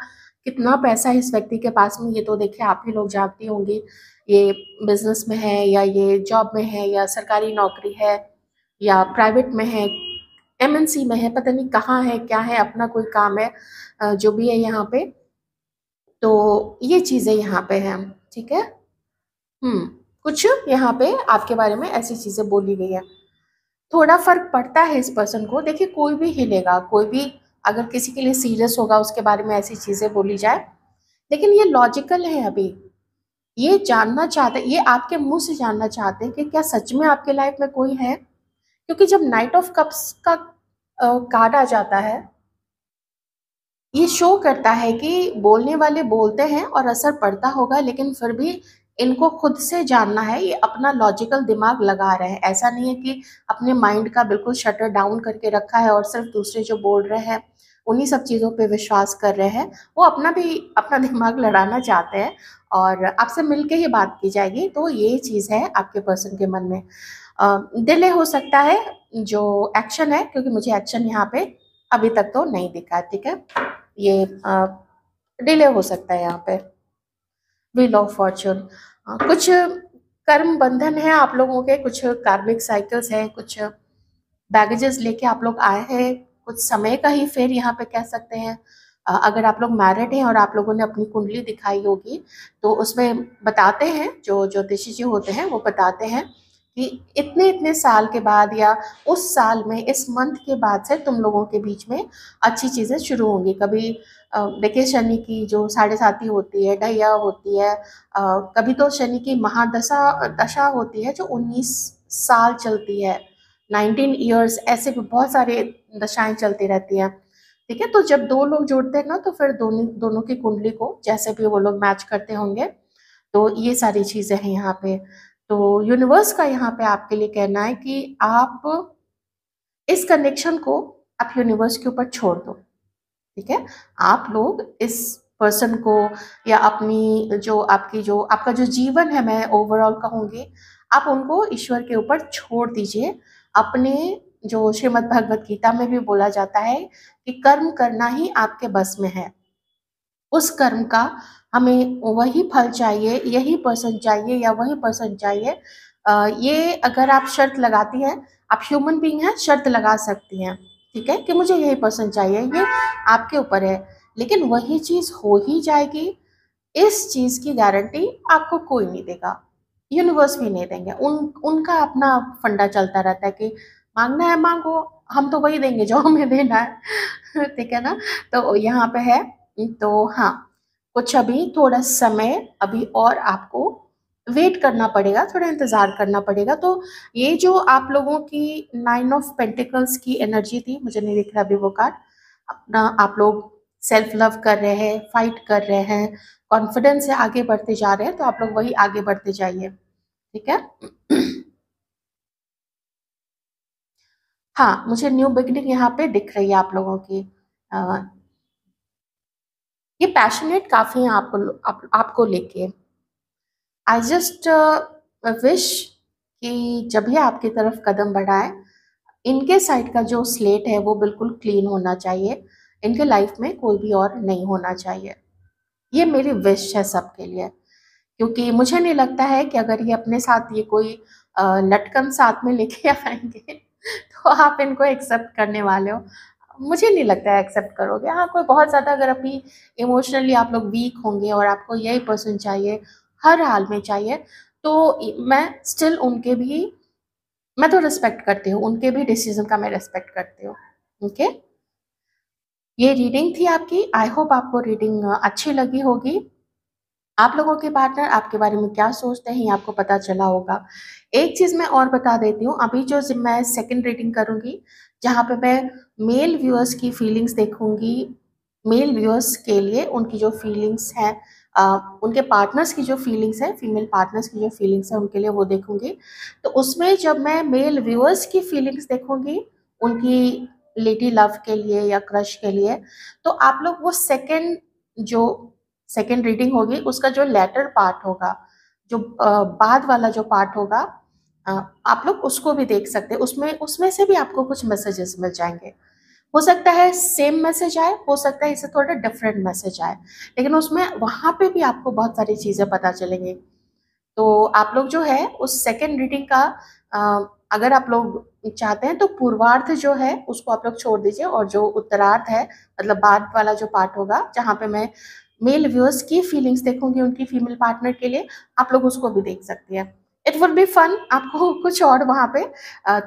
कितना पैसा है इस व्यक्ति के पास में, ये तो देखिए आप ही लोग जानती होंगी, ये बिजनेस में है या ये जॉब में है या सरकारी नौकरी है या प्राइवेट में है, एमएनसी में है, पता नहीं कहाँ है, क्या है, अपना कोई काम है, जो भी है यहाँ पे। तो ये चीजें यहाँ पे हैं। ठीक है, हम्म, कुछ यहाँ पे आपके बारे में ऐसी चीजें बोली गई है। थोड़ा फर्क पड़ता है इस पर्सन को। देखिए कोई भी हिलेगा, कोई भी अगर किसी के लिए सीरियस होगा उसके बारे में ऐसी चीजें बोली जाए, लेकिन ये लॉजिकल है। अभी ये जानना चाहते, ये आपके मुंह से जानना चाहते हैं कि क्या सच में आपके लाइफ में कोई है, क्योंकि जब 9 ऑफ कप्स का कार्ड आ जाता है, ये शो करता है कि बोलने वाले बोलते हैं और असर पड़ता होगा, लेकिन फिर भी इनको खुद से जानना है, ये अपना लॉजिकल दिमाग लगा रहे हैं। ऐसा नहीं है कि अपने माइंड का बिल्कुल शटर डाउन करके रखा है और सिर्फ दूसरे जो बोल रहे हैं उन्हीं सब चीज़ों पे विश्वास कर रहे हैं। वो अपना भी अपना दिमाग लड़ाना चाहते हैं और आपसे मिलके ही बात की जाएगी। तो ये चीज़ है आपके पर्सन के मन में। डिले हो सकता है जो एक्शन है, क्योंकि मुझे एक्शन यहाँ पे अभी तक तो नहीं दिखा। ठीक है, ये डिले हो सकता है यहाँ पे। व्हील ऑफ फॉर्चून, कुछ कर्म बंधन है आप लोगों के, कुछ कार्मिक साइकिल्स हैं, कुछ बैगेजेस लेके आप लोग आए हैं, कुछ समय का ही फेर यहाँ पे कह सकते हैं। अगर आप लोग मैरिड हैं और आप लोगों ने अपनी कुंडली दिखाई होगी तो उसमें बताते हैं, जो ज्योतिषी जी होते हैं वो बताते हैं कि इतने इतने साल के बाद या उस साल में इस मंथ के बाद से तुम लोगों के बीच में अच्छी चीज़ें शुरू होंगी। कभी देखिए शनि की जो 7.5 होती है, ढैया होती है, कभी तो शनि की महादशा दशा होती है जो 19 साल चलती है, 19 ईयर्स, ऐसे भी बहुत सारे दशाएं चलती रहती हैं। ठीक है, तो जब दो लोग जुड़ते हैं ना तो फिर दोनों दोनों की कुंडली को जैसे भी वो लोग मैच करते होंगे। तो ये सारी चीज़ें हैं यहाँ पे। तो यूनिवर्स का यहाँ पे आपके लिए कहना है कि आप इस कनेक्शन को आप यूनिवर्स के ऊपर छोड़ दो। ठीक है, आप लोग इस पर्सन को या अपनी जो आपकी जो आपका जो जीवन है, मैं ओवरऑल कहूँगी, आप उनको ईश्वर के ऊपर छोड़ दीजिए। अपने जो श्रीमद् भगवत गीता में भी बोला जाता है कि कर्म करना ही आपके बस में है, उस कर्म का हमें वही फल चाहिए, यही पर्सन चाहिए या वही पर्सन चाहिए। ये अगर आप शर्त लगाती हैं, आप ह्यूमन बीइंग हैं, शर्त लगा सकती हैं, ठीक है, कि मुझे यही पर्सन चाहिए, ये आपके ऊपर है, लेकिन वही चीज़ हो ही जाएगी, इस चीज़ की गारंटी आपको कोई नहीं देगा। यूनिवर्स भी नहीं देंगे। उनका अपना फंडा चलता रहता है कि मांगना है मांगो, हम तो वही देंगे जो हमें देना है। ठीक है ना? तो यहाँ पे है। तो हाँ, कुछ अभी थोड़ा समय अभी और आपको वेट करना पड़ेगा, थोड़ा इंतजार करना पड़ेगा। तो ये जो आप लोगों की 9 ऑफ पेंटिकल्स की एनर्जी थी, मुझे नहीं दिख रहा अभी वो कार्ड। अपना आप लोग सेल्फ लव कर रहे हैं, फाइट कर रहे हैं, कॉन्फिडेंस से आगे बढ़ते जा रहे हैं, तो आप लोग वही आगे बढ़ते जाइए। ठीक है। हाँ, मुझे न्यू बिगनिंग यहाँ पे दिख रही है आप लोगों की। अ, ये पैशनेट काफी है आपको लेके। आई जस्ट विश कि जब भी आपकी तरफ कदम बढ़ाए, इनके साइड का जो स्लेट है वो बिल्कुल क्लीन होना चाहिए। इनके लाइफ में कोई भी और नहीं होना चाहिए। ये मेरी विश है सबके लिए। क्योंकि मुझे नहीं लगता है कि अगर ये अपने साथ ये कोई लटकन साथ में लेके आएंगे तो आप इनको एक्सेप्ट करने वाले हो। मुझे नहीं लगता है एक्सेप्ट करोगे। हाँ, कोई बहुत ज़्यादा अगर अभी इमोशनली आप लोग वीक होंगे और आपको यही पर्सन चाहिए, हर हाल में चाहिए, तो मैं स्टिल मैं तो रिस्पेक्ट करती हूँ, उनके भी डिसीजन का मैं रिस्पेक्ट करती हूँ। ओके। ये रीडिंग थी आपकी। आई होप आपको रीडिंग अच्छी लगी होगी। आप लोगों के पार्टनर आपके बारे में क्या सोचते हैं ये आपको पता चला होगा। एक चीज मैं और बता देती हूँ, अभी जो मैं सेकंड रीडिंग करूंगी, जहाँ पे मैं मेल व्यूअर्स की फीलिंग्स देखूंगी, मेल व्यूअर्स के लिए उनकी जो फीलिंग्स हैं, उनके पार्टनर्स की जो फीलिंग्स है, फीमेल पार्टनर्स की जो फीलिंग्स है उनके लिए वो देखूंगी। तो उसमें जब मैं मेल व्यूअर्स की फीलिंग्स देखूंगी उनकी लेडी लव के लिए या क्रश के लिए, तो आप लोग वो जो सेकेंड रीडिंग होगी उसका जो लेटर पार्ट होगा, जो बाद वाला जो पार्ट होगा, अ, आप लोग उसको भी देख सकते हैं। उसमें उसमें से भी आपको कुछ मैसेजेस मिल जाएंगे। हो सकता है सेम मैसेज आए, हो सकता है इससे थोड़ा डिफरेंट मैसेज आए, लेकिन उसमें वहां पे भी आपको बहुत सारी चीजें पता चलेंगी। तो आप लोग जो है उस सेकेंड रीडिंग का, अगर आप लोग चाहते हैं तो पूर्वार्ध जो है उसको आप लोग छोड़ दीजिए, और जो उत्तरार्ध है, मतलब बाद वाला जो पार्ट होगा जहाँ पे मैं मेल व्यूअर्स की फीलिंग्स देखूंगी उनकी फीमेल पार्टनर के लिए, आप लोग उसको भी देख सकती हैं। इट विल बी फन, आपको कुछ और वहाँ पे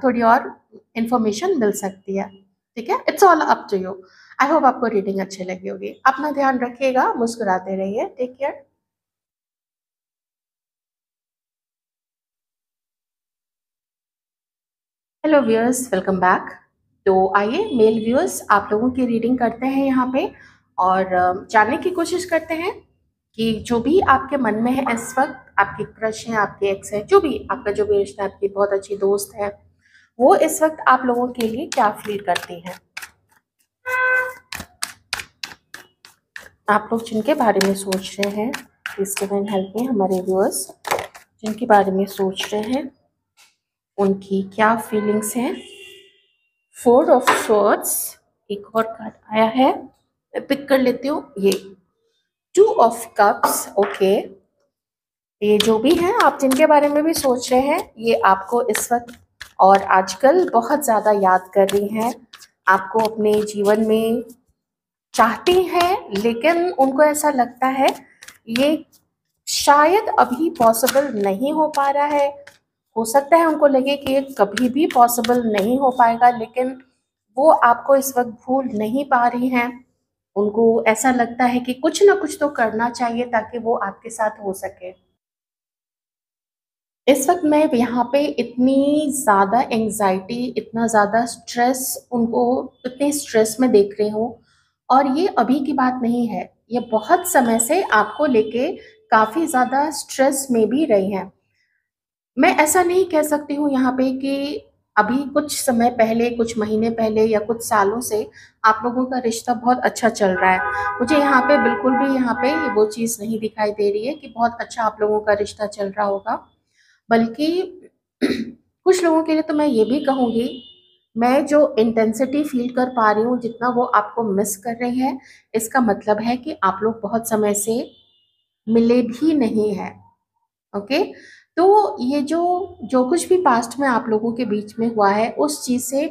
थोड़ी और इंफॉर्मेशन मिल सकती है। ठीक है, it's all up to you. I hope आपको रीडिंग अच्छी लगी होगी। अपना ध्यान रखिएगा, मुस्कुराते रहिए। Take care. Hello viewers, welcome back. तो आइए मेल व्यूअर्स आप लोगों की रीडिंग करते हैं यहाँ पे, और जानने की कोशिश करते हैं कि जो भी आपके मन में है इस वक्त, आपकी क्रश है, आपके एक्स है, जो भी आपका जो भी रिश्ता है, आपकी बहुत अच्छी दोस्त है, वो इस वक्त आप लोगों के लिए क्या फील करती है। आप लोग जिनके बारे में सोच रहे हैं, प्लीज डिवाइन हेल्प मी, हमारे व्यूअर्स जिनके बारे में सोच रहे हैं उनकी क्या फीलिंग्स हैं। 4 ऑफ स्वॉर्ड्स, एक और कार्ड आया है, मैं पिक कर लेती हूँ। ये 2 ऑफ कप्स। ओके, ये जो भी है आप जिनके बारे में भी सोच रहे हैं, ये आपको इस वक्त और आजकल बहुत ज़्यादा याद कर रही हैं, आपको अपने जीवन में चाहती हैं, लेकिन उनको ऐसा लगता है ये शायद अभी पॉसिबल नहीं हो पा रहा है। हो सकता है उनको लगे कि ये कभी भी पॉसिबल नहीं हो पाएगा, लेकिन वो आपको इस वक्त भूल नहीं पा रही हैं। उनको ऐसा लगता है कि कुछ ना कुछ तो करना चाहिए ताकि वो आपके साथ हो सके। इस वक्त मैं यहाँ पे इतनी ज़्यादा एंजाइटी, इतना ज़्यादा स्ट्रेस, उनको इतने स्ट्रेस में देख रही हूँ। और ये अभी की बात नहीं है, ये बहुत समय से आपको लेके काफ़ी ज़्यादा स्ट्रेस में भी रही हैं। मैं ऐसा नहीं कह सकती हूँ यहाँ पे कि अभी कुछ समय पहले, कुछ महीने पहले या कुछ सालों से आप लोगों का रिश्ता बहुत अच्छा चल रहा है। मुझे यहाँ पे बिल्कुल भी यहाँ पे वो चीज़ नहीं दिखाई दे रही है कि बहुत अच्छा आप लोगों का रिश्ता चल रहा होगा। बल्कि कुछ लोगों के लिए तो मैं ये भी कहूँगी, मैं जो इंटेंसिटी फील कर पा रही हूँ, जितना वो आपको मिस कर रही है, इसका मतलब है कि आप लोग बहुत समय से मिले भी नहीं हैं। ओके। तो ये जो जो कुछ भी पास्ट में आप लोगों के बीच में हुआ है, उस चीज़ से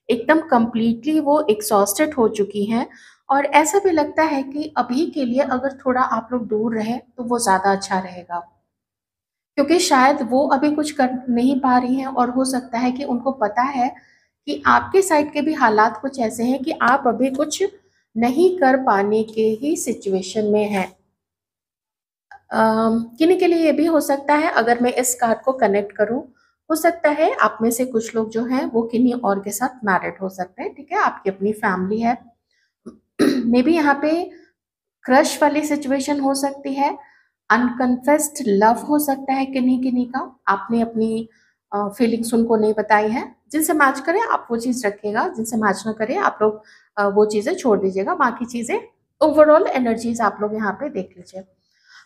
एकदम कंप्लीटली वो एग्जॉस्टेड हो चुकी हैं। और ऐसा भी लगता है कि अभी के लिए अगर थोड़ा आप लोग दूर रहे तो वो ज़्यादा अच्छा रहेगा। क्योंकि शायद वो अभी कुछ कर नहीं पा रही हैं और हो सकता है कि उनको पता है कि आपके साइड के भी हालात कुछ ऐसे हैं कि आप अभी कुछ नहीं कर पाने के ही सिचुएशन में हैं। किन्हीं के लिए ये भी हो सकता है, अगर मैं इस कार्ड को कनेक्ट करूं, हो सकता है आप में से कुछ लोग जो हैं वो किन्हीं और के साथ मैरिड हो सकते हैं, ठीक है, आपकी अपनी फैमिली है। मे बी यहाँ पे क्रश वाली सिचुएशन हो सकती है, अनकन्फेस्ड लव हो सकता है किन्हीं किन्हीं का, आपने अपनी फीलिंग्स उनको नहीं बताई है। जिनसे मैच करे आप वो चीज़ रखिएगा, जिनसे मैच ना करे आप लोग वो चीज़ें छोड़ दीजिएगा, बाकी चीज़ें ओवरऑल एनर्जीज आप लोग यहाँ पे देख लीजिए।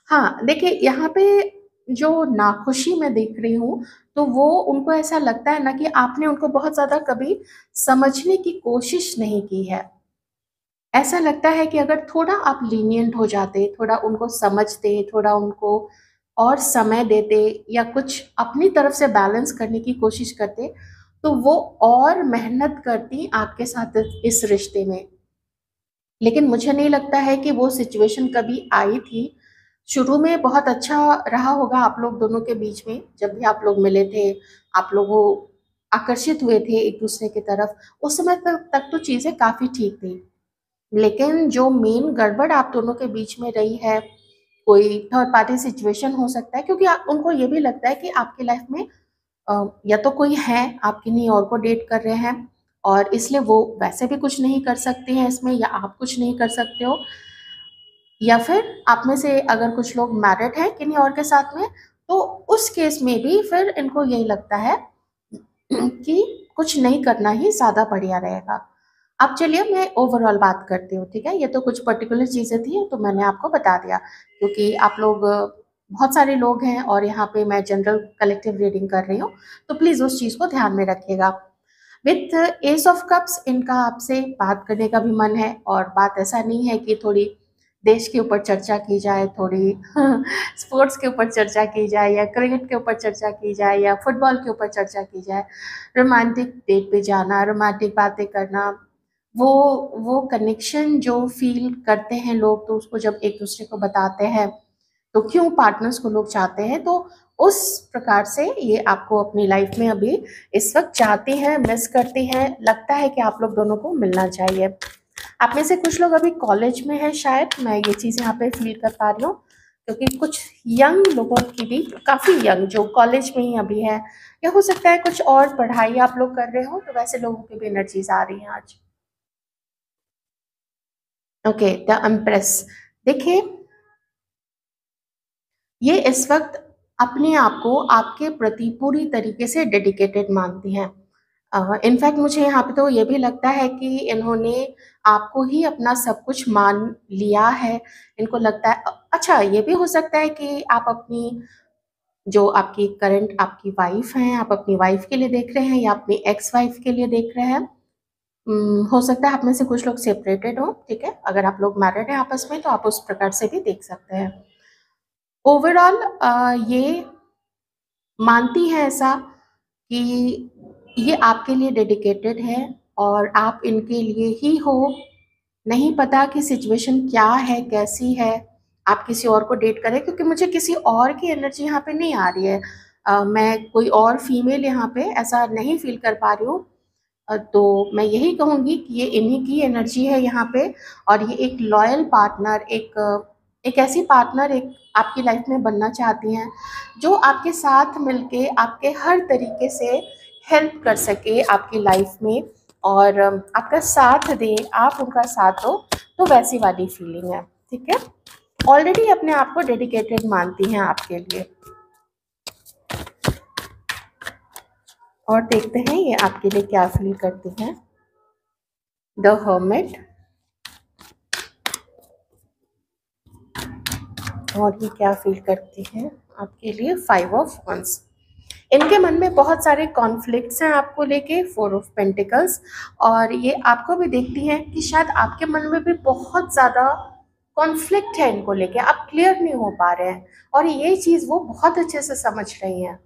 हाँ, देखिए यहाँ पे जो नाखुशी मैं देख रही हूँ, तो वो उनको ऐसा लगता है ना कि आपने उनको बहुत ज़्यादा कभी समझने की कोशिश नहीं की है। ऐसा लगता है कि अगर थोड़ा आप लीनिएंट हो जाते, थोड़ा उनको समझते, थोड़ा उनको और समय देते या कुछ अपनी तरफ से बैलेंस करने की कोशिश करते, तो वो और मेहनत करती आपके साथ इस रिश्ते में। लेकिन मुझे नहीं लगता है कि वो सिचुएशन कभी आई थी। शुरू में बहुत अच्छा रहा होगा आप लोग दोनों के बीच में, जब भी आप लोग मिले थे, आप लोगों आकर्षित हुए थे एक दूसरे की तरफ, उस समय तक तो चीज़ें काफ़ी ठीक थी। लेकिन जो मेन गड़बड़ आप दोनों के बीच में रही है, कोई थर्ड पार्टी सिचुएशन हो सकता है, क्योंकि उनको ये भी लगता है कि आपकी लाइफ में या तो कोई है, आप किन्हीं और को डेट कर रहे हैं और इसलिए वो वैसे भी कुछ नहीं कर सकते हैं इसमें, या आप कुछ नहीं कर सकते हो, या फिर आप में से अगर कुछ लोग मैरिड हैं किन्हीं और के साथ में, तो उस केस में भी फिर इनको यही लगता है कि कुछ नहीं करना ही ज़्यादा बढ़िया रहेगा। अब चलिए मैं ओवरऑल बात करती हूँ, ठीक है? ये तो कुछ पर्टिकुलर चीज़ें थी तो मैंने आपको बता दिया, क्योंकि आप लोग बहुत सारे लोग हैं और यहाँ पे मैं जनरल कलेक्टिव रीडिंग कर रही हूँ, तो प्लीज़ उस चीज़ को ध्यान में रखिएगा। विथ एस ऑफ कप्स इनका आपसे बात करने का भी मन है, और बात ऐसा नहीं है कि थोड़ी देश के ऊपर चर्चा की जाए, थोड़ी स्पोर्ट्स के ऊपर चर्चा की जाए, या क्रिकेट के ऊपर चर्चा की जाए, या फुटबॉल के ऊपर चर्चा की जाए। रोमांटिक डेट पे जाना, रोमांटिक बातें करना, वो कनेक्शन जो फील करते हैं लोग, तो उसको जब एक दूसरे को बताते हैं, तो क्यों पार्टनर्स को लोग चाहते हैं, तो उस प्रकार से ये आपको अपनी लाइफ में अभी इस वक्त चाहती हैं, मिस करती हैं, लगता है कि आप लोग दोनों को मिलना चाहिए। आप में से कुछ लोग अभी कॉलेज में हैं, शायद मैं ये चीज़ यहाँ पे फील कर पा रही हूँ, क्योंकि कुछ यंग लोगों की भी, काफ़ी यंग जो कॉलेज में ही अभी है, या हो सकता है कुछ और पढ़ाई आप लोग कर रहे हो, तो वैसे लोगों की भी एनर्जीज आ रही हैं आज। Okay, the empress. देखिए, ये इस वक्त अपने आप को आपके प्रति पूरी तरीके से डेडिकेटेड मानती हैं। इनफैक्ट मुझे यहाँ पे तो ये भी लगता है कि इन्होंने आपको ही अपना सब कुछ मान लिया है। इनको लगता है अच्छा, ये भी हो सकता है कि आप अपनी, जो आपकी करंट आपकी वाइफ हैं, आप अपनी वाइफ के लिए देख रहे हैं या अपनी एक्स वाइफ के लिए देख रहे हैं। हो सकता है आप में से कुछ लोग सेपरेटेड हो, ठीक है? अगर आप लोग मैरिड हैं आपस में, तो आप उस प्रकार से भी देख सकते हैं। ओवरऑल ये मानती हैं ऐसा कि ये आपके लिए डेडिकेटेड है और आप इनके लिए ही हो। नहीं पता कि सिचुएशन क्या है, कैसी है, आप किसी और को डेट करें, क्योंकि मुझे किसी और की एनर्जी यहाँ पे नहीं आ रही है। मैं कोई और फीमेल यहाँ पे ऐसा नहीं फील कर पा रही हूँ। तो मैं यही कहूँगी कि ये इन्हीं की एनर्जी है यहाँ पे, और ये एक लॉयल पार्टनर, एक ऐसी पार्टनर एक आपकी लाइफ में बनना चाहती हैं, जो आपके साथ मिलके आपके हर तरीके से हेल्प कर सके आपकी लाइफ में, और आपका साथ दें, आप उनका साथ दो, तो वैसी वाली फीलिंग है, ठीक है? ऑलरेडी अपने आप को डेडिकेटेड मानती हैं आपके लिए। और देखते हैं ये आपके लिए क्या फील करती हैं। द हर्मिट, और ये क्या फील करती हैं आपके लिए। 5 ऑफ वंस। इनके मन में बहुत सारे कॉन्फ्लिक्ट्स हैं आपको लेके। 4 ऑफ पेंटिकल्स, और ये आपको भी देखती हैं कि शायद आपके मन में भी बहुत ज़्यादा कॉन्फ्लिक्ट है इनको लेके, आप क्लियर नहीं हो पा रहे हैं, और ये चीज़ वो बहुत अच्छे से समझ रही हैं।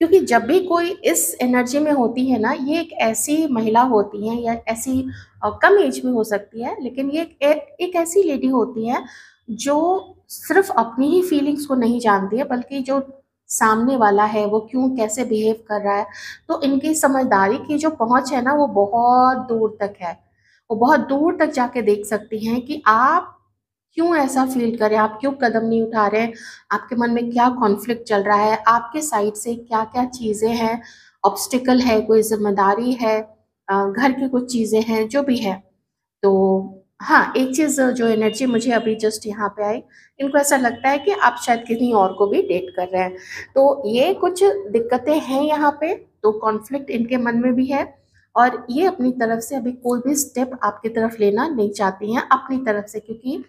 क्योंकि जब भी कोई इस एनर्जी में होती है ना, ये एक ऐसी महिला होती हैं, या ऐसी कम एज में हो सकती है, लेकिन ये एक ऐसी लेडी होती है जो सिर्फ अपनी ही फीलिंग्स को नहीं जानती है, बल्कि जो सामने वाला है वो क्यों कैसे बिहेव कर रहा है। तो इनकी समझदारी की जो पहुंच है ना वो बहुत दूर तक है। वो बहुत दूर तक जाके देख सकती हैं कि आप क्यों ऐसा फील कर रहे हैं, आप क्यों कदम नहीं उठा रहे हैं, आपके मन में क्या कॉन्फ्लिक्ट चल रहा है, आपके साइड से क्या क्या चीज़ें हैं, ऑब्स्टिकल है, कोई जिम्मेदारी है, घर की कुछ चीज़ें हैं, जो भी है। तो हाँ, एक चीज़ जो एनर्जी मुझे अभी जस्ट यहाँ पे आई, इनको ऐसा लगता है कि आप शायद किसी और को भी डेट कर रहे हैं। तो ये कुछ दिक्कतें हैं यहाँ पे, तो कॉन्फ्लिक्ट इनके मन में भी है, और ये अपनी तरफ से अभी कोई भी स्टेप आपकी तरफ लेना नहीं चाहती हैं अपनी तरफ से, क्योंकि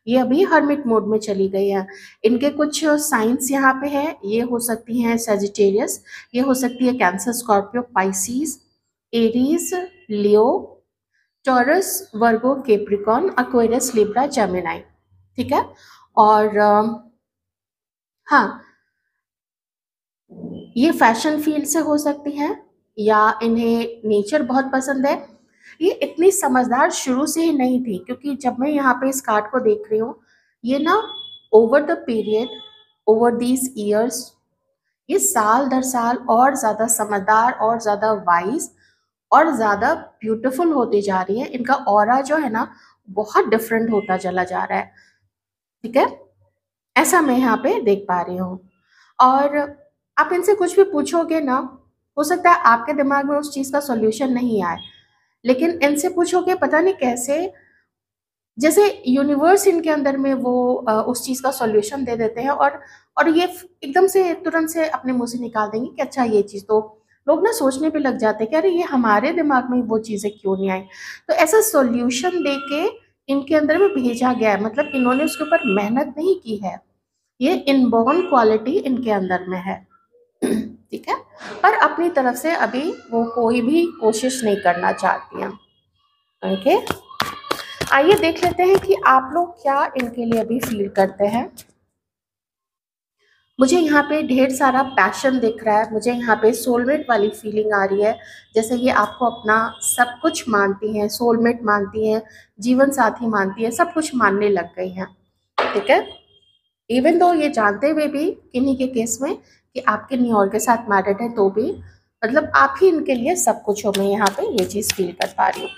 ये अभी हर्मिट मोड में चली गई है। इनके कुछ साइंस यहाँ पे है, ये हो सकती हैं सेजिटेरियस, ये हो सकती है कैंसर, स्कॉर्पियो, पाइसीज, एरीज, लियो, टॉरस, वर्गो, केप्रिकॉन, अक्वेरियस, लिब्रा, जेमिनाई। ठीक है। और हाँ, ये फैशन फील्ड से हो सकती हैं, या इन्हें नेचर बहुत पसंद है। ये इतनी समझदार शुरू से ही नहीं थी, क्योंकि जब मैं यहाँ पे इस कार्ड को देख रही हूँ, ये ना over the period, over these years, ये साल दर साल और ज़्यादा समझदार और ज़्यादा वाइज और ज़्यादा ब्यूटीफुल होती जा रही है। इनका ऑरा जो है ना बहुत डिफरेंट होता चला जा रहा है। ठीक है, ऐसा मैं यहाँ पे देख पा रही हूँ। और आप इनसे कुछ भी पूछोगे ना, हो सकता है आपके दिमाग में उस चीज़ का सॉल्यूशन नहीं आए, लेकिन इनसे पूछोगे पता नहीं कैसे, जैसे यूनिवर्स इनके अंदर में वो उस चीज़ का सॉल्यूशन दे देते हैं, और ये एकदम से तुरंत से अपने मुंह से निकाल देंगे कि अच्छा ये चीज़, तो लोग ना सोचने पे लग जाते हैं कि अरे ये हमारे दिमाग में वो चीज़ें क्यों नहीं आई। तो ऐसा सॉल्यूशन दे के इनके अंदर में भेजा गया है, मतलब इन्होंने उसके ऊपर मेहनत नहीं की है, ये इनबॉर्न क्वालिटी इनके अंदर में है। ठीक है, पर अपनी तरफ से अभी वो कोई भी कोशिश नहीं करना चाहती हैं। ओके, आइए देख लेते हैं कि आप लोग क्या इनके लिए अभी फील करते हैं। मुझे यहाँ पे ढेर सारा पैशन दिख रहा है, मुझे यहाँ पे सोलमेट वाली फीलिंग आ रही है, जैसे ये आपको अपना सब कुछ मानती हैं, सोलमेट मानती हैं, जीवन साथी मानती हैं, सब कुछ मानने लग गई हैं। ठीक है, इवन दो ये जानते हुए भी किन्हीं के केस में कि आप किन्हीं और के साथ मैरिड है, तो भी मतलब आप ही इनके लिए सब कुछ हो, मैं यहाँ पे ये चीज़ फील कर पा रही हूँ।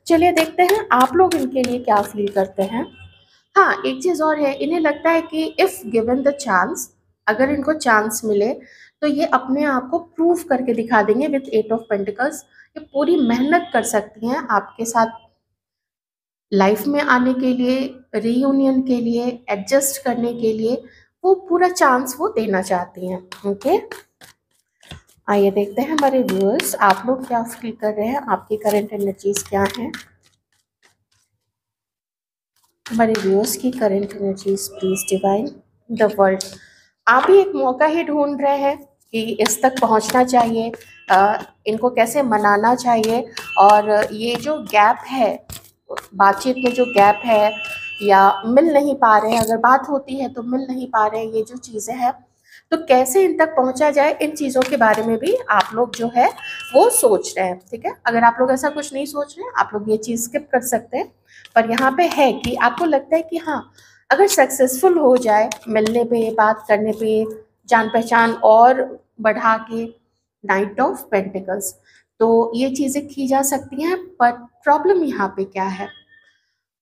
चलिए देखते हैं आप लोग इनके लिए क्या फील करते हैं। हाँ, एक चीज़ और है, इन्हें लगता है कि इफ़ गिवन द चांस, अगर इनको चांस मिले तो ये अपने आप को प्रूव करके दिखा देंगे विथ 8 ऑफ पेंटिकल्स। ये पूरी मेहनत कर सकती हैं आपके साथ लाइफ में आने के लिए, रीयूनियन के लिए, एडजस्ट करने के लिए, वो पूरा चांस वो देना चाहती हैं। ओके, आइए देखते हैं हमारे व्यूअर्स आप लोग क्या फील कर रहे हैं, आपकी करंट एनर्जीज क्या हैं। हमारे व्यूअर्स की current energies please divine. The world, आप भी एक मौका ही ढूंढ रहे हैं कि इस तक पहुंचना चाहिए, इनको कैसे मनाना चाहिए, और ये जो गैप है, बातचीत में जो गैप है, या मिल नहीं पा रहे हैं, अगर बात होती है तो मिल नहीं पा रहे हैं, ये जो चीज़ें हैं, तो कैसे इन तक पहुंचा जाए, इन चीज़ों के बारे में भी आप लोग जो है वो सोच रहे हैं। ठीक है, अगर आप लोग ऐसा कुछ नहीं सोच रहे हैं, आप लोग ये चीज़ स्किप कर सकते हैं, पर यहाँ पे है कि आपको लगता है कि हाँ, अगर सक्सेसफुल हो जाए मिलने पे, बात करने पे, जान पहचान और बढ़ा के, नाइट ऑफ पेंटिकल्स, तो ये चीज़ें की जा सकती हैं। पर प्रॉब्लम यहाँ पे क्या है,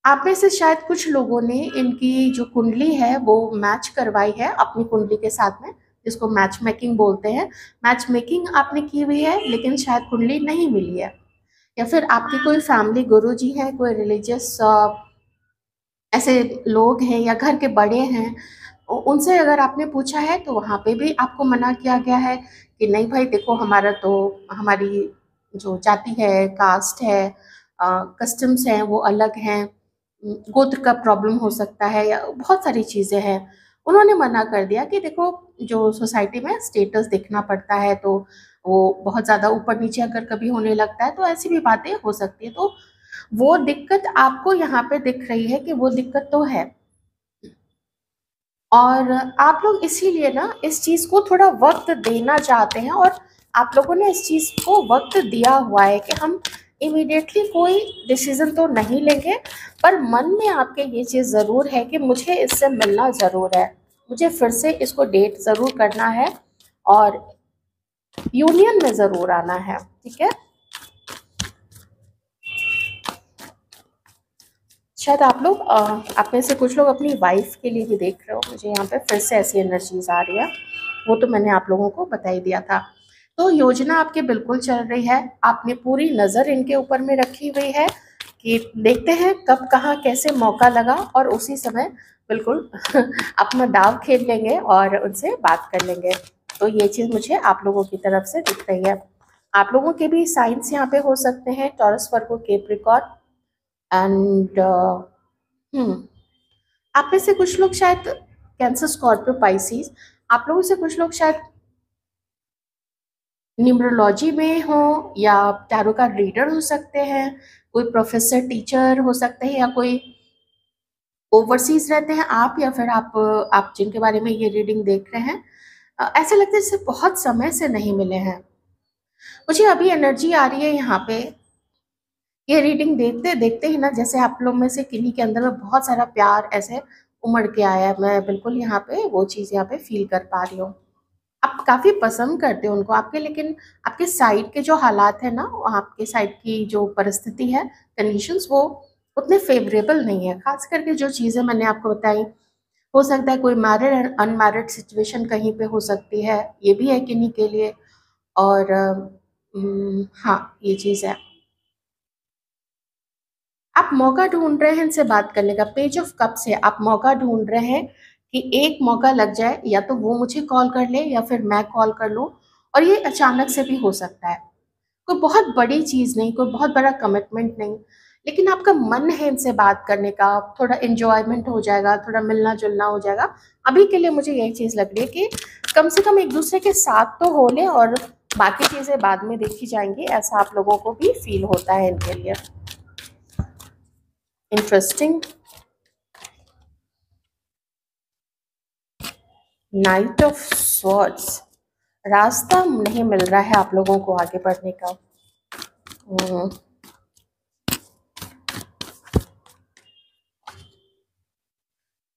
आप में से शायद कुछ लोगों ने इनकी जो कुंडली है वो मैच करवाई है अपनी कुंडली के साथ में, जिसको मैच मेकिंग बोलते हैं। मैच मेकिंग आपने की हुई है, लेकिन शायद कुंडली नहीं मिली है, या फिर आपके कोई फैमिली गुरुजी हैं, कोई रिलीजियस ऐसे लोग हैं, या घर के बड़े हैं, उनसे अगर आपने पूछा है तो वहाँ पे भी आपको मना किया गया है कि नहीं भाई देखो, हमारा तो, हमारी जो जाति है, कास्ट है, कस्टम्स हैं वो अलग हैं, गोत्र का प्रॉब्लम हो सकता है, या बहुत सारी चीज़ें हैं। उन्होंने मना कर दिया कि देखो, जो सोसाइटी में स्टेटस देखना पड़ता है, तो वो बहुत ज़्यादा ऊपर नीचे अगर कभी होने लगता है तो ऐसी भी बातें हो सकती है। तो वो दिक्कत आपको यहाँ पे दिख रही है कि वो दिक्कत तो है, और आप लोग इसीलिए ना इस चीज़ को थोड़ा वक्त देना चाहते हैं, और आप लोगों ने इस चीज़ को वक्त दिया हुआ है कि हम इमीडिएटली कोई डिसीजन तो नहीं लेंगे, पर मन में आपके ये चीज़ ज़रूर है कि मुझे इससे मिलना ज़रूर है, मुझे फिर से इसको डेट ज़रूर करना है और यूनियन में ज़रूर आना है, ठीक है। शायद आप लोग आप में से कुछ लोग अपनी वाइफ के लिए भी देख रहे हो, मुझे यहाँ पे फिर से ऐसी एनर्जीज आ रही है, वो तो मैंने आप लोगों को बता ही दिया था। तो योजना आपकी बिल्कुल चल रही है, आपने पूरी नज़र इनके ऊपर में रखी हुई है कि देखते हैं कब कहाँ कैसे मौका लगा और उसी समय बिल्कुल अपना दाव खेल लेंगे और उनसे बात कर लेंगे। तो ये चीज़ मुझे आप लोगों की तरफ से दिख रही है। आप लोगों के भी साइंस यहाँ पे हो सकते हैं, टॉरस, वर्गो, कैप्रिकॉर्न एंड आप में से कुछ लोग शायद कैंसर, स्कॉर्पियो, पाइसिस। आप लोगों से कुछ लोग शायद न्यूमरोलॉजी में हो या टैरो का रीडर हो सकते हैं, कोई प्रोफेसर, टीचर हो सकते हैं, या कोई ओवरसीज रहते हैं आप, या फिर आप जिनके बारे में ये रीडिंग देख रहे हैं ऐसे लगता है जैसे बहुत समय से नहीं मिले हैं। मुझे अभी एनर्जी आ रही है यहाँ पे, ये रीडिंग देखते देखते ही ना जैसे आप लोग में से किन्हीं के अंदर में बहुत सारा प्यार ऐसे उमड़ के आया है। मैं बिल्कुल यहाँ पे वो चीज़ यहाँ पे फील कर पा रही हूँ। आप काफ़ी पसंद करते हो उनको, आपके लेकिन आपके साइड के जो हालात है ना, आपके साइड की जो परिस्थिति है, कंडीशंस, वो उतने फेवरेबल नहीं है। खास करके जो चीज़ें मैंने आपको बताई, हो सकता है कोई मैरिड एंड अनमैरिड सिचुएशन कहीं पे हो सकती है, ये भी है किन्हीं के लिए। और हाँ, ये चीज़ है। आप मौका ढूंढ रहे हैं इनसे बात करने का, पेज ऑफ कप से आप मौका ढूंढ रहे हैं कि एक मौका लग जाए, या तो वो मुझे कॉल कर ले या फिर मैं कॉल कर लूँ, और ये अचानक से भी हो सकता है। कोई बहुत बड़ी चीज़ नहीं, कोई बहुत बड़ा कमिटमेंट नहीं, लेकिन आपका मन है इनसे बात करने का, थोड़ा एंजॉयमेंट हो जाएगा, थोड़ा मिलना जुलना हो जाएगा। अभी के लिए मुझे यही चीज़ लग रही है कि कम से कम एक दूसरे के साथ तो हो ले, और बाकी चीज़ें बाद में देखी जाएंगी, ऐसा आप लोगों को भी फील होता है इनके लिए। इंटरेस्टिंग। नाइट ऑफ स्वॉर्ड्स, रास्ता नहीं मिल रहा है आप लोगों को आगे बढ़ने का।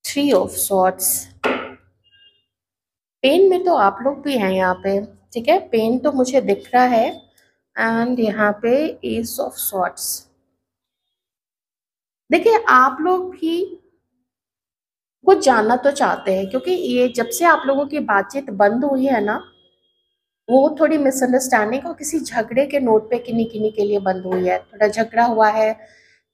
थ्री ऑफ स्वॉर्ड्स, पेन में तो आप लोग भी हैं यहाँ पे, ठीक है, पेन तो मुझे दिख रहा है। एंड यहाँ पे एस ऑफ स्वॉर्ड्स, देखिए आप लोग भी कुछ जानना तो चाहते हैं, क्योंकि ये जब से आप लोगों की बातचीत बंद हुई है ना, वो थोड़ी मिसअंडरस्टैंडिंग और किसी झगड़े के नोट पे किन्हीं किन्हीं के लिए बंद हुई है। थोड़ा झगड़ा हुआ है,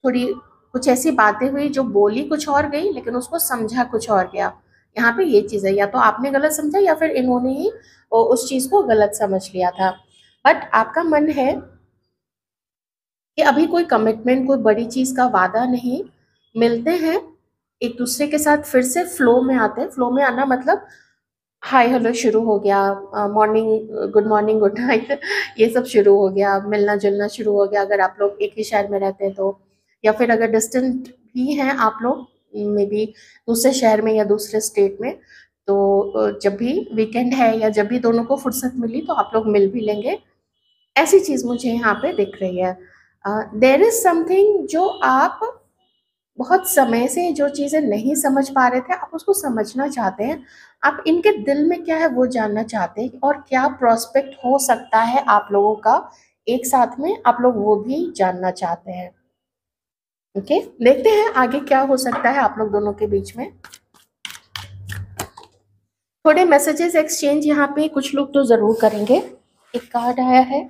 थोड़ी कुछ ऐसी बातें हुई जो बोली कुछ और गई, लेकिन उसको समझा कुछ और गया। यहाँ पे ये चीज़ है, या तो आपने गलत समझा या फिर इन्होंने ही उस चीज़ को गलत समझ लिया था। बट आपका मन है कि अभी कोई कमिटमेंट, कोई बड़ी चीज़ का वादा नहीं, मिलते हैं एक दूसरे के साथ, फिर से फ्लो में आते हैं। फ्लो में आना मतलब हाय हेलो शुरू हो गया, morning, good morning, good night, ये सब शुरू हो गया, मिलना जुलना शुरू हो गया, अगर आप लोग एक ही शहर में रहते हैं तो। या फिर अगर डिस्टेंट भी हैं आप लोग, मे बी दूसरे शहर में या दूसरे स्टेट में, तो जब भी वीकेंड है या जब भी दोनों को फुर्सत मिली तो आप लोग मिल भी लेंगे। ऐसी चीज़ मुझे यहाँ पे दिख रही है। देयर इज समथिंग जो आप बहुत समय से जो चीज़ें नहीं समझ पा रहे थे, आप उसको समझना चाहते हैं। आप इनके दिल में क्या है वो जानना चाहते हैं, और क्या प्रोस्पेक्ट हो सकता है आप लोगों का एक साथ में, आप लोग वो भी जानना चाहते हैं। ओके, देखते हैं आगे क्या हो सकता है आप लोग दोनों के बीच में। थोड़े मैसेजेस एक्सचेंज यहाँ पे कुछ लोग तो जरूर करेंगे। एक कार्ड आया है,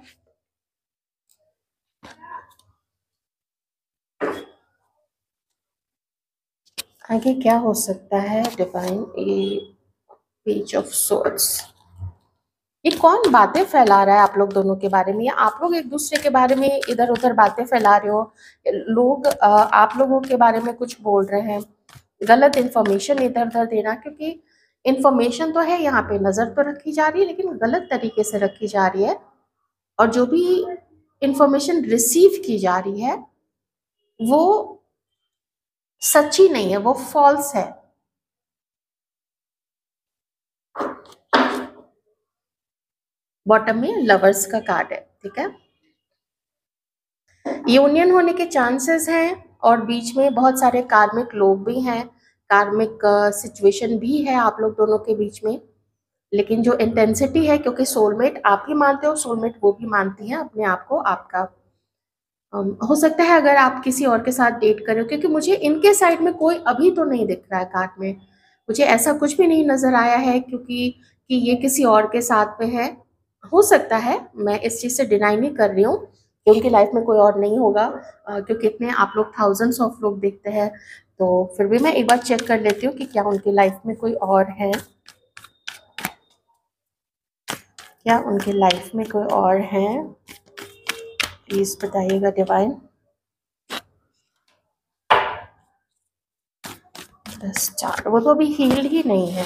आगे क्या हो सकता है डिवाइन। ये पेज ऑफ सोर्ड्स, ये कौन बातें फैला रहा है आप लोग दोनों के बारे में, या आप लोग एक दूसरे के बारे में इधर उधर बातें फैला रहे हो। लोग आप लोगों के बारे में कुछ बोल रहे हैं, गलत इन्फॉर्मेशन इधर उधर देना, क्योंकि इन्फॉर्मेशन तो है यहाँ पे, नज़र तो रखी जा रही है लेकिन गलत तरीके से रखी जा रही है। और जो भी इंफॉर्मेशन रिसीव की जा रही है वो सच्ची नहीं है, वो फॉल्स है। बॉटम में लवर्स का कार्ड है, ठीक है। यूनियन होने के चांसेस हैं, और बीच में बहुत सारे कार्मिक लोग भी हैं, कार्मिक सिचुएशन भी है आप लोग दोनों के बीच में, लेकिन जो इंटेंसिटी है, क्योंकि सोलमेट आप ही मानते हो, सोलमेट वो भी मानती है अपने आप को आपका। हो सकता है अगर आप किसी और के साथ डेट कर रहे हो, क्योंकि मुझे इनके साइड में कोई अभी तो नहीं दिख रहा है कार्ड में, मुझे ऐसा कुछ भी नहीं नजर आया है क्योंकि कि ये किसी और के साथ में है। हो सकता है, मैं इस चीज़ से डिनाई नहीं कर रही हूँ कि उनकी लाइफ में कोई और नहीं होगा, क्योंकि इतने आप लोग थाउजेंड्स ऑफ लोग देखते हैं, तो फिर भी मैं एक बार चेक कर लेती हूँ कि क्या उनकी लाइफ में कोई और है, क्या उनकी लाइफ में कोई और है। प्लीज बताइएगा डिवाइन। स्टार, वो तो अभी हील्ड ही नहीं है।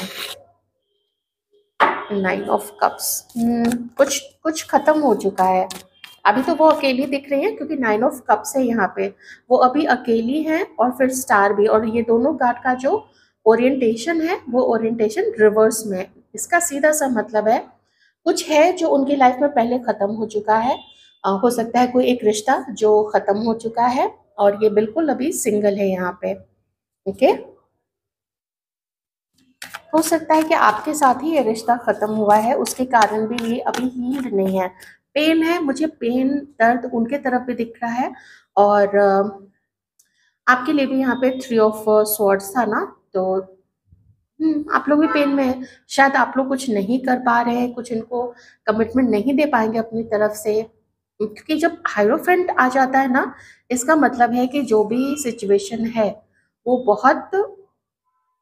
9 ऑफ कप्स, कुछ कुछ खत्म हो चुका है। अभी तो वो अकेली दिख रही है क्योंकि 9 ऑफ कप्स है यहाँ पे, वो अभी अकेली है, और फिर स्टार भी, और ये दोनों कार्ड का जो ओरिएंटेशन है वो ओरिएंटेशन रिवर्स में। इसका सीधा सा मतलब है कुछ है जो उनकी लाइफ में पहले खत्म हो चुका है। हो सकता है कोई एक रिश्ता जो खत्म हो चुका है, और ये बिल्कुल अभी सिंगल है यहाँ पे। ओके, हो सकता है कि आपके साथ ही ये रिश्ता खत्म हुआ है, उसके कारण भी ये अभी हील्ड नहीं है। पेन है, मुझे पेन दर्द उनके तरफ भी दिख रहा है, और आपके लिए भी यहाँ पे 3 ऑफ स्वॉर्ड्स था ना, तो आप लोग भी पेन में है। शायद आप लोग कुछ नहीं कर पा रहे हैं, कुछ इनको कमिटमेंट नहीं दे पाएंगे अपनी तरफ से, क्योंकि जब हायरोफेंट आ जाता है ना, इसका मतलब है कि जो भी सिचुएशन है वो बहुत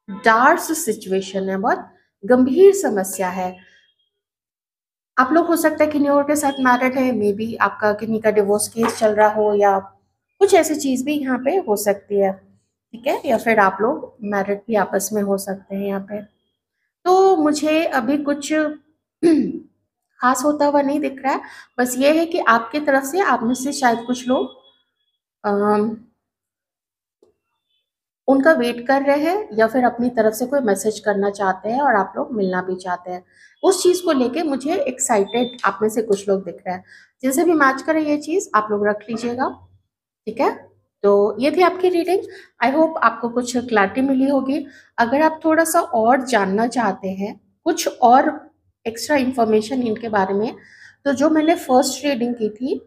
डार्क सिचुएशन है, बहुत गंभीर समस्या है। आप लोग हो सकता है किन्हीं और के साथ मैरिड है, मे बी आपका किन्हीं का डिवोर्स केस चल रहा हो, या कुछ ऐसी चीज भी यहाँ पे हो सकती है, ठीक है, या फिर आप लोग मैरिड भी आपस में हो सकते हैं यहाँ पे। तो मुझे अभी कुछ खास होता हुआ नहीं दिख रहा है, बस ये है कि आपकी तरफ से, आप में से शायद कुछ लोग उनका वेट कर रहे हैं, या फिर अपनी तरफ से कोई मैसेज करना चाहते हैं और आप लोग मिलना भी चाहते हैं। उस चीज को लेके मुझे एक्साइटेड आप में से कुछ लोग दिख रहे हैं। जिनसे भी मैच करे ये चीज आप लोग रख लीजिएगा, ठीक है। तो ये थी आपकी रीडिंग। आई होप आपको कुछ क्लैरिटी मिली होगी। अगर आप थोड़ा सा और जानना चाहते हैं, कुछ और एक्स्ट्रा इंफॉर्मेशन इनके बारे में, तो जो मैंने फर्स्ट रीडिंग की थी,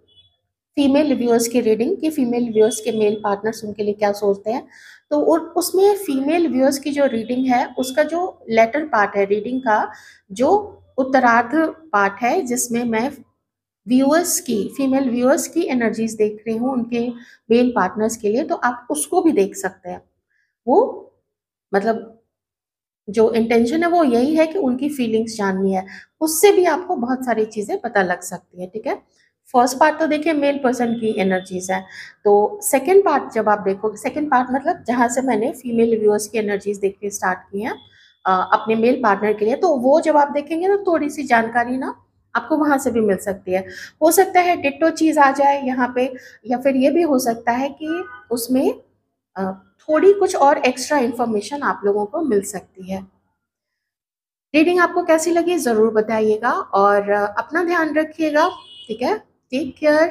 फीमेल रिव्यूअर्स की रीडिंग, कि फीमेल रिव्यूअर्स के मेल पार्टनर्स उनके लिए क्या सोचते हैं, तो उसमें फीमेल व्यूअर्स की जो रीडिंग है उसका जो लेटर पार्ट है रीडिंग का, जो उत्तरार्ध पार्ट है, जिसमें मैं व्यूअर्स की, फीमेल व्यूअर्स की एनर्जीज देख रही हूँ उनके मेल पार्टनर्स के लिए, तो आप उसको भी देख सकते हैं। वो मतलब जो इंटेंशन है वो यही है कि उनकी फीलिंग्स जाननी है, उससे भी आपको बहुत सारी चीजें पता लग सकती है, ठीक है। फर्स्ट पार्ट तो देखिए मेल पर्सन की एनर्जीज है, तो सेकंड पार्ट जब आप देखोगे, सेकंड पार्ट मतलब जहां से मैंने फीमेल व्यूअर्स की एनर्जीज देखनी स्टार्ट की हैं अपने मेल पार्टनर के लिए, तो वो जब आप देखेंगे तो थोड़ी सी जानकारी ना आपको वहां से भी मिल सकती है। हो सकता है डिट्टो चीज आ जाए यहाँ पे, या फिर ये भी हो सकता है कि उसमें अ, थोड़ी कुछ और एक्स्ट्रा इंफॉर्मेशन आप लोगों को मिल सकती है। रीडिंग आपको कैसी लगी ज़रूर बताइएगा, और अपना ध्यान रखिएगा, ठीक है। Take care.